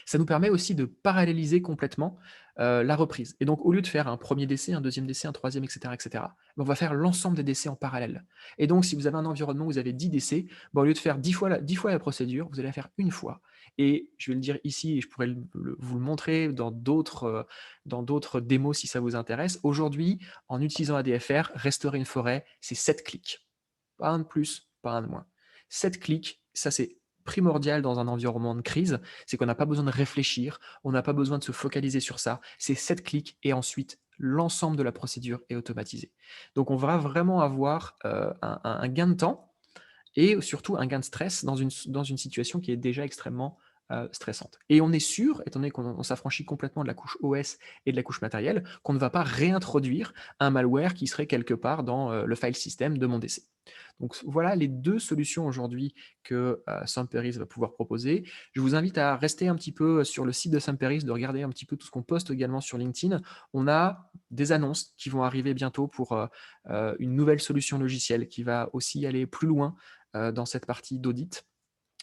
Ça nous permet aussi de paralléliser complètement, la reprise et donc au lieu de faire un premier décès, un deuxième décès, un troisième et cetera, on va faire l'ensemble des décès en parallèle et donc si vous avez un environnement où vous avez 10 décès, bah, au lieu de faire 10 fois la procédure, vous allez la faire une fois et je vais le dire ici et je pourrais vous le montrer dans d'autres démos si ça vous intéresse. Aujourd'hui, en utilisant ADFR, restaurer une forêt, c'est 7 clics. Pas un de plus, pas un de moins. 7 clics, ça c'est primordial dans un environnement de crise, c'est qu'on n'a pas besoin de réfléchir, on n'a pas besoin de se focaliser sur ça. C'est 7 clics et ensuite l'ensemble de la procédure est automatisé. Donc on va vraiment avoir, un gain de temps et surtout un gain de stress dans une situation qui est déjà extrêmement, stressante. Et on est sûr, étant donné qu'on s'affranchit complètement de la couche OS et de la couche matérielle, qu'on ne va pas réintroduire un malware qui serait quelque part dans, le file system de mon DC. Donc voilà les 2 solutions aujourd'hui que, Samperis va pouvoir proposer. Je vous invite à rester un petit peu sur le site de Samperis, de regarder un petit peu tout ce qu'on poste également sur LinkedIn. On a des annonces qui vont arriver bientôt pour, une nouvelle solution logicielle qui va aussi aller plus loin, dans cette partie d'audit.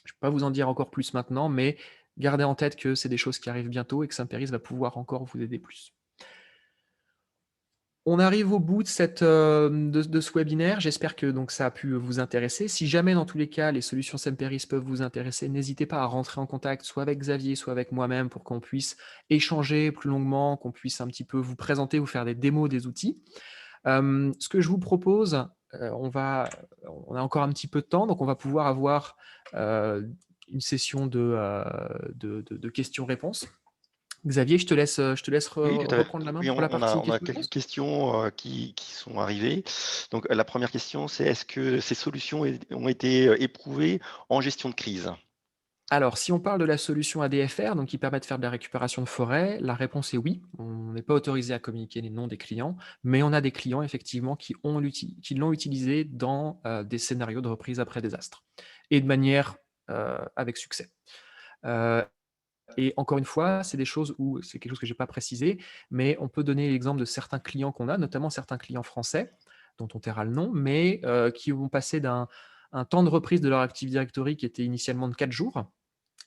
Je ne peux pas vous en dire encore plus maintenant, mais gardez en tête que c'est des choses qui arrivent bientôt et que Samperis va pouvoir encore vous aider plus. On arrive au bout de de ce webinaire. J'espère que donc ça a pu vous intéresser. Si jamais dans tous les cas les solutions Semperis peuvent vous intéresser, n'hésitez pas à rentrer en contact soit avec Xavier, soit avec moi-même pour qu'on puisse échanger plus longuement, qu'on puisse un petit peu vous présenter, vous faire des démos des outils. Ce que je vous propose, on a encore un petit peu de temps, donc on va pouvoir avoir, une session de questions-réponses. Xavier, je te laisse Oui, tout à fait. reprendre la main Oui, pour la partie on a quelques questions-réponses. questions qui sont arrivées. Donc, la première question, c'est est-ce que ces solutions ont été éprouvées en gestion de crise? Alors, si on parle de la solution ADFR, donc qui permet de faire de la récupération de forêt, la réponse est oui. On n'est pas autorisé à communiquer les noms des clients, mais on a des clients effectivement qui l'ont utilisé dans des scénarios de reprise après désastre et de manière avec succès. Euh, et encore une fois, c'est des choses où c'est quelque chose que j'ai pas précisé, mais on peut donner l'exemple de certains clients qu'on a, notamment certains clients français, dont on taira le nom, mais qui vont passer d'un un temps de reprise de leur Active Directory qui était initialement de 4 jours.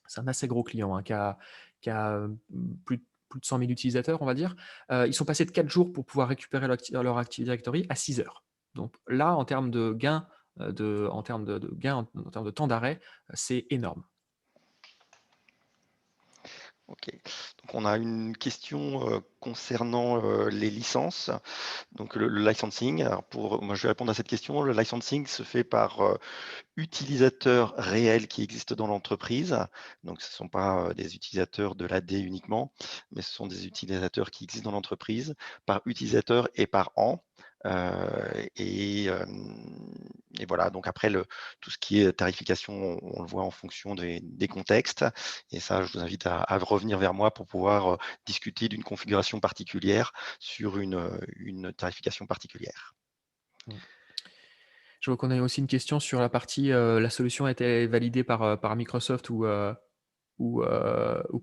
C'est un assez gros client hein, qui a plus de 100 000 utilisateurs, on va dire. Ils sont passés de 4 jours pour pouvoir récupérer leur Active Directory à 6 heures. Donc là, en termes de gains, en termes de temps d'arrêt, c'est énorme. OK. Donc on a une question, concernant, les licences, donc le licensing. Alors moi je vais répondre à cette question. Le licensing se fait par, utilisateurs réels qui existent dans l'entreprise. Donc ce ne sont pas, des utilisateurs de l'AD uniquement, mais ce sont des utilisateurs qui existent dans l'entreprise, par utilisateur et par an. Et voilà, donc après tout ce qui est tarification, on le voit en fonction des contextes et ça, je vous invite à revenir vers moi pour pouvoir, discuter d'une configuration particulière sur une tarification particulière. Mmh. Je vois qu'on a aussi une question sur la partie, la solution a été validée par Microsoft ou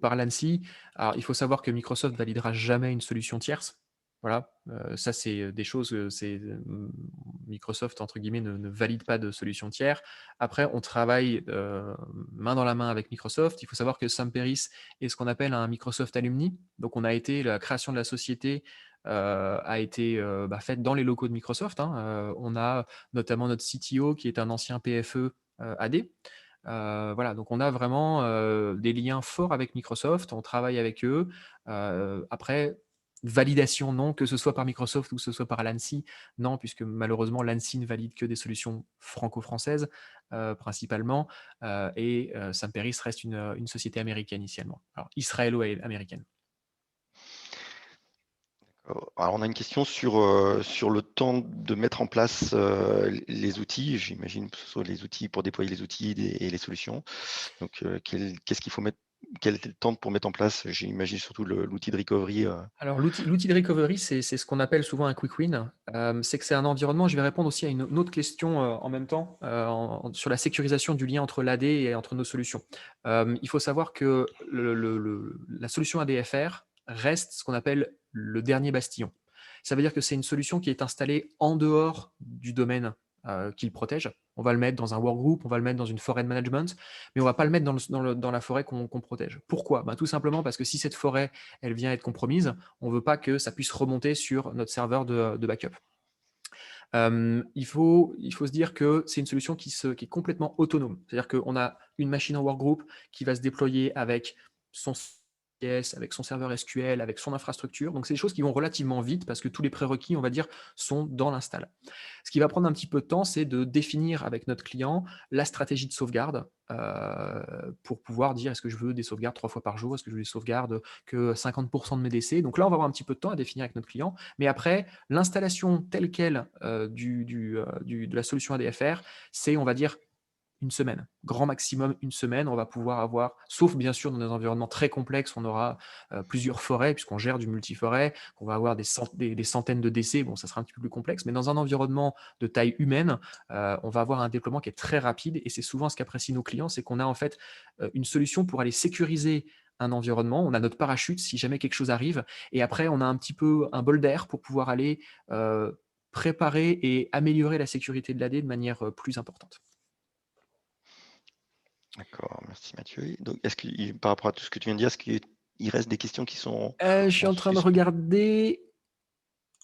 par l'ANSSI. Alors, il faut savoir que Microsoft validera jamais une solution tierce. Voilà, ça c'est, des choses, Microsoft entre guillemets ne valide pas de solution tiers. Après, on travaille, main dans la main avec Microsoft. Il faut savoir que Samperis est ce qu'on appelle un Microsoft Alumni. Donc la création de la société, a été, faite dans les locaux de Microsoft, hein. On a notamment notre CTO qui est un ancien PFE, AD. Voilà, donc on a vraiment, des liens forts avec Microsoft, on travaille avec eux. Après, validation non, que ce soit par Microsoft ou que ce soit par l'ANSSI, non, puisque malheureusement l'ANSSI ne valide que des solutions franco-françaises, principalement, et Samperis reste une société américaine initialement. Alors israélo-américaine. Alors on a une question sur le temps de mettre en place, les outils. J'imagine que ce soit les outils pour déployer les outils et les solutions. Donc, qu'est-ce qu'il faut mettre quel est le temps pour mettre en place? J'imagine surtout l'outil de recovery, Alors l'outil de recovery, c'est ce qu'on appelle souvent un quick win. C'est que c'est un environnement je vais répondre aussi à une autre question, en même temps, sur la sécurisation du lien entre l'AD et entre nos solutions. Il faut savoir que la solution ADFR reste ce qu'on appelle le dernier bastillon. Ça veut dire que c'est une solution qui est installée en dehors du domaine, qu'il protège. On va le mettre dans un workgroup, on va le mettre dans une forêt de management, mais on va pas le mettre dans la forêt qu'on protège. Pourquoi? Ben, tout simplement parce que si cette forêt, elle vient être compromise, on veut pas que ça puisse remonter sur notre serveur de backup. Il faut se dire que c'est une solution qui est complètement autonome. C'est-à-dire qu'on a une machine en workgroup qui va se déployer avec son CS, avec son serveur SQL, avec son infrastructure. Donc, c'est des choses qui vont relativement vite parce que tous les prérequis, on va dire, sont dans l'install. Ce qui va prendre un petit peu de temps, c'est de définir avec notre client la stratégie de sauvegarde pour pouvoir dire est-ce que je veux des sauvegardes 3 fois par jour, est-ce que je veux des sauvegardes que 50% de mes décès. Donc là, on va avoir un petit peu de temps à définir avec notre client. Mais après, l'installation telle quelle de la solution ADFR, c'est, on va dire, une semaine, grand maximum une semaine, on va pouvoir avoir, sauf bien sûr dans des environnements très complexes, on aura plusieurs forêts, puisqu'on gère du multiforêt, qu'on va avoir des centaines de décès, bon, ça sera un petit peu plus complexe, mais dans un environnement de taille humaine, on va avoir un déploiement qui est très rapide, et c'est souvent ce qu'apprécient nos clients, c'est qu'on a en fait une solution pour aller sécuriser un environnement, on a notre parachute si jamais quelque chose arrive, et après on a un petit peu un bol d'air pour pouvoir aller préparer et améliorer la sécurité de l'AD de manière plus importante. D'accord, merci Mathieu. Donc, est-ce que, par rapport à tout ce que tu viens de dire, est-ce qu'il reste des questions qui sont Je suis en en train de suspens? regarder.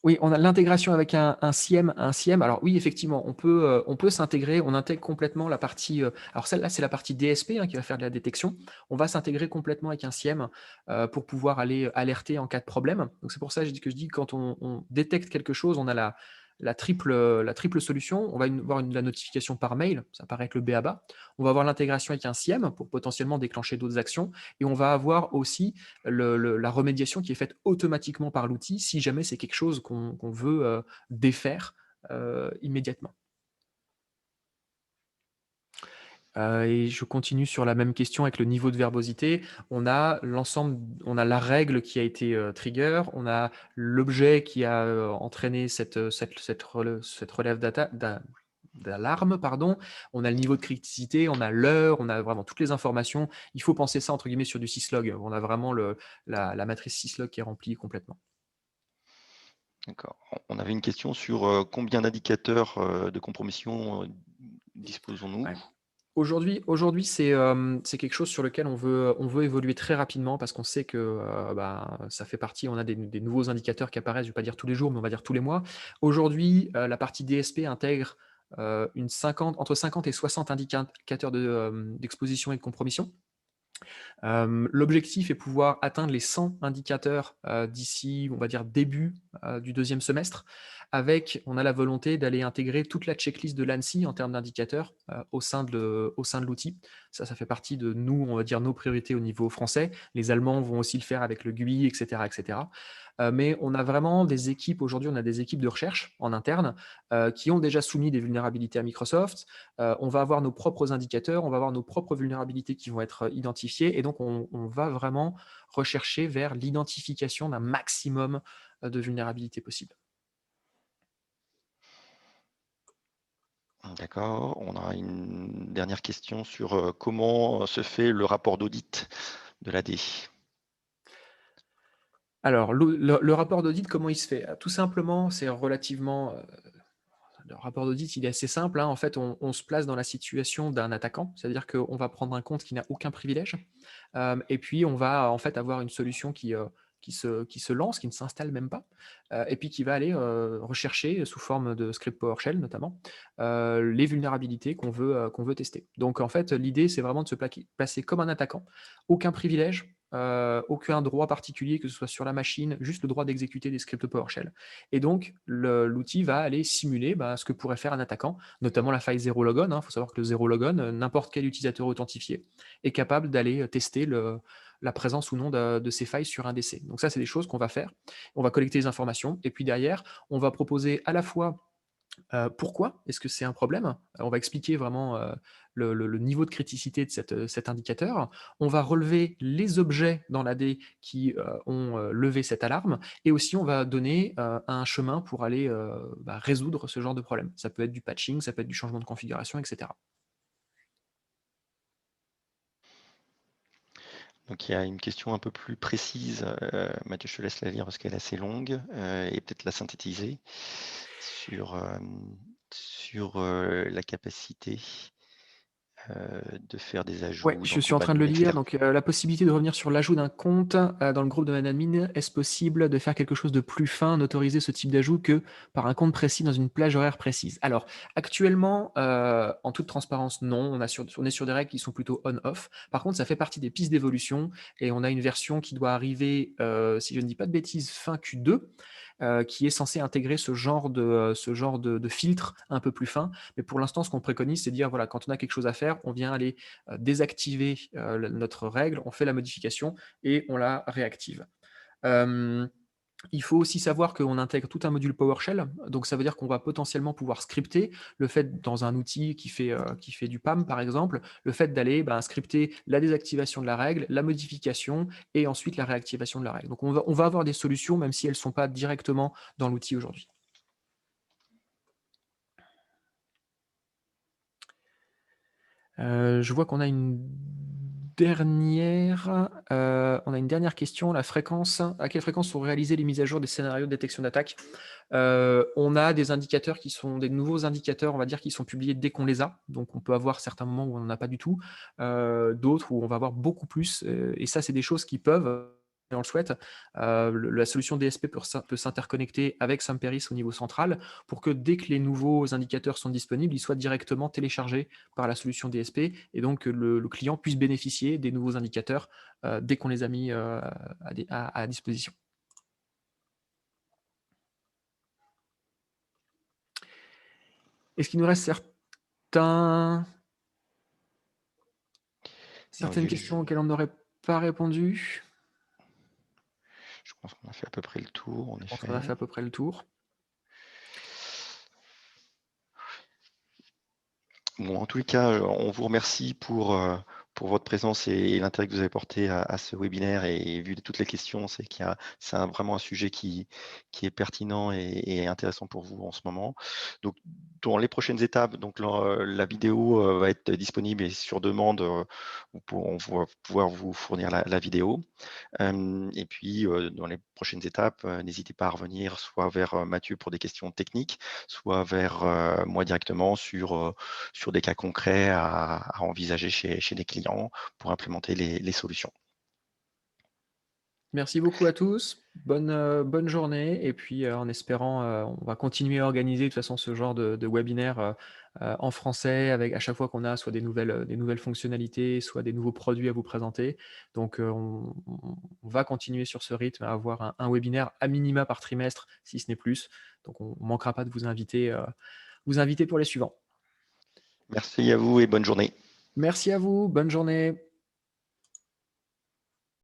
Oui, on a l'intégration avec un SIEM. Un SIEM, alors oui, effectivement, on peut s'intégrer. On intègre complètement la partie, alors celle-là, c'est la partie DSP, hein, qui va faire de la détection. On va s'intégrer complètement avec un SIEM, pour pouvoir aller alerter en cas de problème. Donc c'est pour ça que je dis quand on détecte quelque chose, on a la triple solution. On va avoir la notification par mail, ça paraît être le b.a-ba. On va avoir l'intégration avec un SIEM pour potentiellement déclencher d'autres actions, et on va avoir aussi la remédiation qui est faite automatiquement par l'outil si jamais c'est quelque chose qu'on veut défaire immédiatement. Et je continue sur la même question avec le niveau de verbosité. On a la règle qui a été trigger, on a l'objet qui a entraîné cette relève d'alarme, pardon. On a le niveau de criticité, on a l'heure, on a vraiment toutes les informations. Il faut penser ça entre guillemets sur du syslog. On a vraiment la matrice syslog qui est remplie complètement. D'accord. On avait une question sur combien d'indicateurs de compromission disposons-nous? Ouais. Aujourd'hui, c'est quelque chose sur lequel on veut évoluer très rapidement parce qu'on sait que ça fait partie, on a des nouveaux indicateurs qui apparaissent, je ne vais pas dire tous les jours, mais on va dire tous les mois. Aujourd'hui, la partie DSP intègre entre 50 et 60 indicateurs d'exposition et de compromission. L'objectif est pouvoir atteindre les 100 indicateurs d'ici, on va dire, début du deuxième semestre. On a la volonté d'aller intégrer toute la checklist de l'ANSSI en termes d'indicateurs au sein de l'outil. Ça fait partie de nous, on va dire, nos priorités au niveau français. Les Allemands vont aussi le faire avec le GUI, etc., etc. Mais on a vraiment des équipes, aujourd'hui, on a des équipes de recherche en interne qui ont déjà soumis des vulnérabilités à Microsoft. On va avoir nos propres indicateurs, on va avoir nos propres vulnérabilités qui vont être identifiées, et donc on va vraiment rechercher vers l'identification d'un maximum de vulnérabilités possibles. D'accord. On a une dernière question sur comment se fait le rapport d'audit de l'AD. Alors, le rapport d'audit, comment il se fait? Tout simplement, c'est relativement le rapport d'audit, il est assez simple, hein. En fait, on se place dans la situation d'un attaquant, c'est-à-dire qu'on va prendre un compte qui n'a aucun privilège, et puis on va en fait avoir une solution qui se lance, qui ne s'installe même pas, et puis qui va aller rechercher sous forme de script PowerShell notamment, les vulnérabilités qu'on veut tester. Donc en fait, l'idée, c'est vraiment de se placer comme un attaquant, aucun privilège, aucun droit particulier, que ce soit sur la machine, juste le droit d'exécuter des scripts PowerShell. Et donc, l'outil va aller simuler ce que pourrait faire un attaquant, notamment la faille zero logon. Il faut savoir que le zero logon, n'importe quel utilisateur authentifié est capable d'aller tester la présence ou non de ces failles sur un DC. Donc ça, c'est des choses qu'on va faire. On va collecter les informations, et puis derrière, on va proposer à la fois pourquoi est-ce que c'est un problème? On va expliquer vraiment le niveau de criticité de cet indicateur. On va relever les objets dans l'AD qui ont levé cette alarme, et aussi on va donner un chemin pour aller résoudre ce genre de problème. Ça peut être du patching, ça peut être du changement de configuration, etc. Donc il y a une question un peu plus précise. Mathieu, je te laisse la lire parce qu'elle est assez longue et peut-être la synthétiser sur sur la capacité de faire des Ouais, ajouts je donc suis au en train de le badminton, lire. etc. Donc, la possibilité de revenir sur l'ajout d'un compte, dans le groupe de MadAdmin. Est-ce possible de faire quelque chose de plus fin, d'autoriser ce type d'ajout que par un compte précis dans une plage horaire précise? Alors, actuellement, en toute transparence, non. On est sur des règles qui sont plutôt on-off. Par contre, ça fait partie des pistes d'évolution et on a une version qui doit arriver, si je ne dis pas de bêtises, fin Q2, qui est censée intégrer ce genre de filtre un peu plus fin. Mais pour l'instant, ce qu'on préconise, c'est de dire, voilà, quand on a quelque chose à faire, on vient aller désactiver notre règle, on fait la modification et on la réactive. Euh, il faut aussi savoir qu'on intègre tout un module PowerShell, donc ça veut dire qu'on va potentiellement pouvoir scripter le fait dans un outil qui fait du PAM par exemple, le fait d'aller scripter la désactivation de la règle, la modification et ensuite la réactivation de la règle. Donc on va avoir des solutions même si elles ne sont pas directement dans l'outil aujourd'hui. Je vois qu'on a une dernière question. La fréquence, à quelle fréquence sont réalisées les mises à jour des scénarios de détection d'attaque? On a des indicateurs qui sont des nouveaux indicateurs, on va dire, qui sont publiés dès qu'on les a. Donc on peut avoir certains moments où on n'en a pas du tout, d'autres où on va avoir beaucoup plus, et ça, c'est des choses qui peuvent, si on le souhaite, la solution DSP peut s'interconnecter avec Samperis au niveau central pour que dès que les nouveaux indicateurs sont disponibles, ils soient directement téléchargés par la solution DSP et donc que le client puisse bénéficier des nouveaux indicateurs dès qu'on les a mis à disposition. Est-ce qu'il nous reste Non, certaines questions auxquelles on n'aurait pas répondu? je pense qu'on a fait à peu près le tour, en Je pense qu'on a fait effet. à peu près le tour. Bon, en tous les cas, on vous remercie pour votre présence et l'intérêt que vous avez porté à ce webinaire et vu toutes les questions, c'est vraiment un sujet qui est pertinent et intéressant pour vous en ce moment. Donc, dans les prochaines étapes, donc la vidéo va être disponible et sur demande, on va pouvoir vous fournir la vidéo. Et puis, dans les prochaines étapes, n'hésitez pas à revenir soit vers Mathieu pour des questions techniques, soit vers moi directement sur des cas concrets à envisager chez des clients pour implémenter les solutions. Merci beaucoup à tous. Bonne journée et puis, en espérant, on va continuer à organiser de toute façon ce genre de webinaire, en français avec à chaque fois qu'on a soit des nouvelles fonctionnalités, soit des nouveaux produits à vous présenter. Donc, on va continuer sur ce rythme à avoir un webinaire à minima par trimestre, si ce n'est plus. Donc on ne manquera pas de vous inviter pour les suivants. Merci à vous et bonne journée. Merci à vous, bonne journée.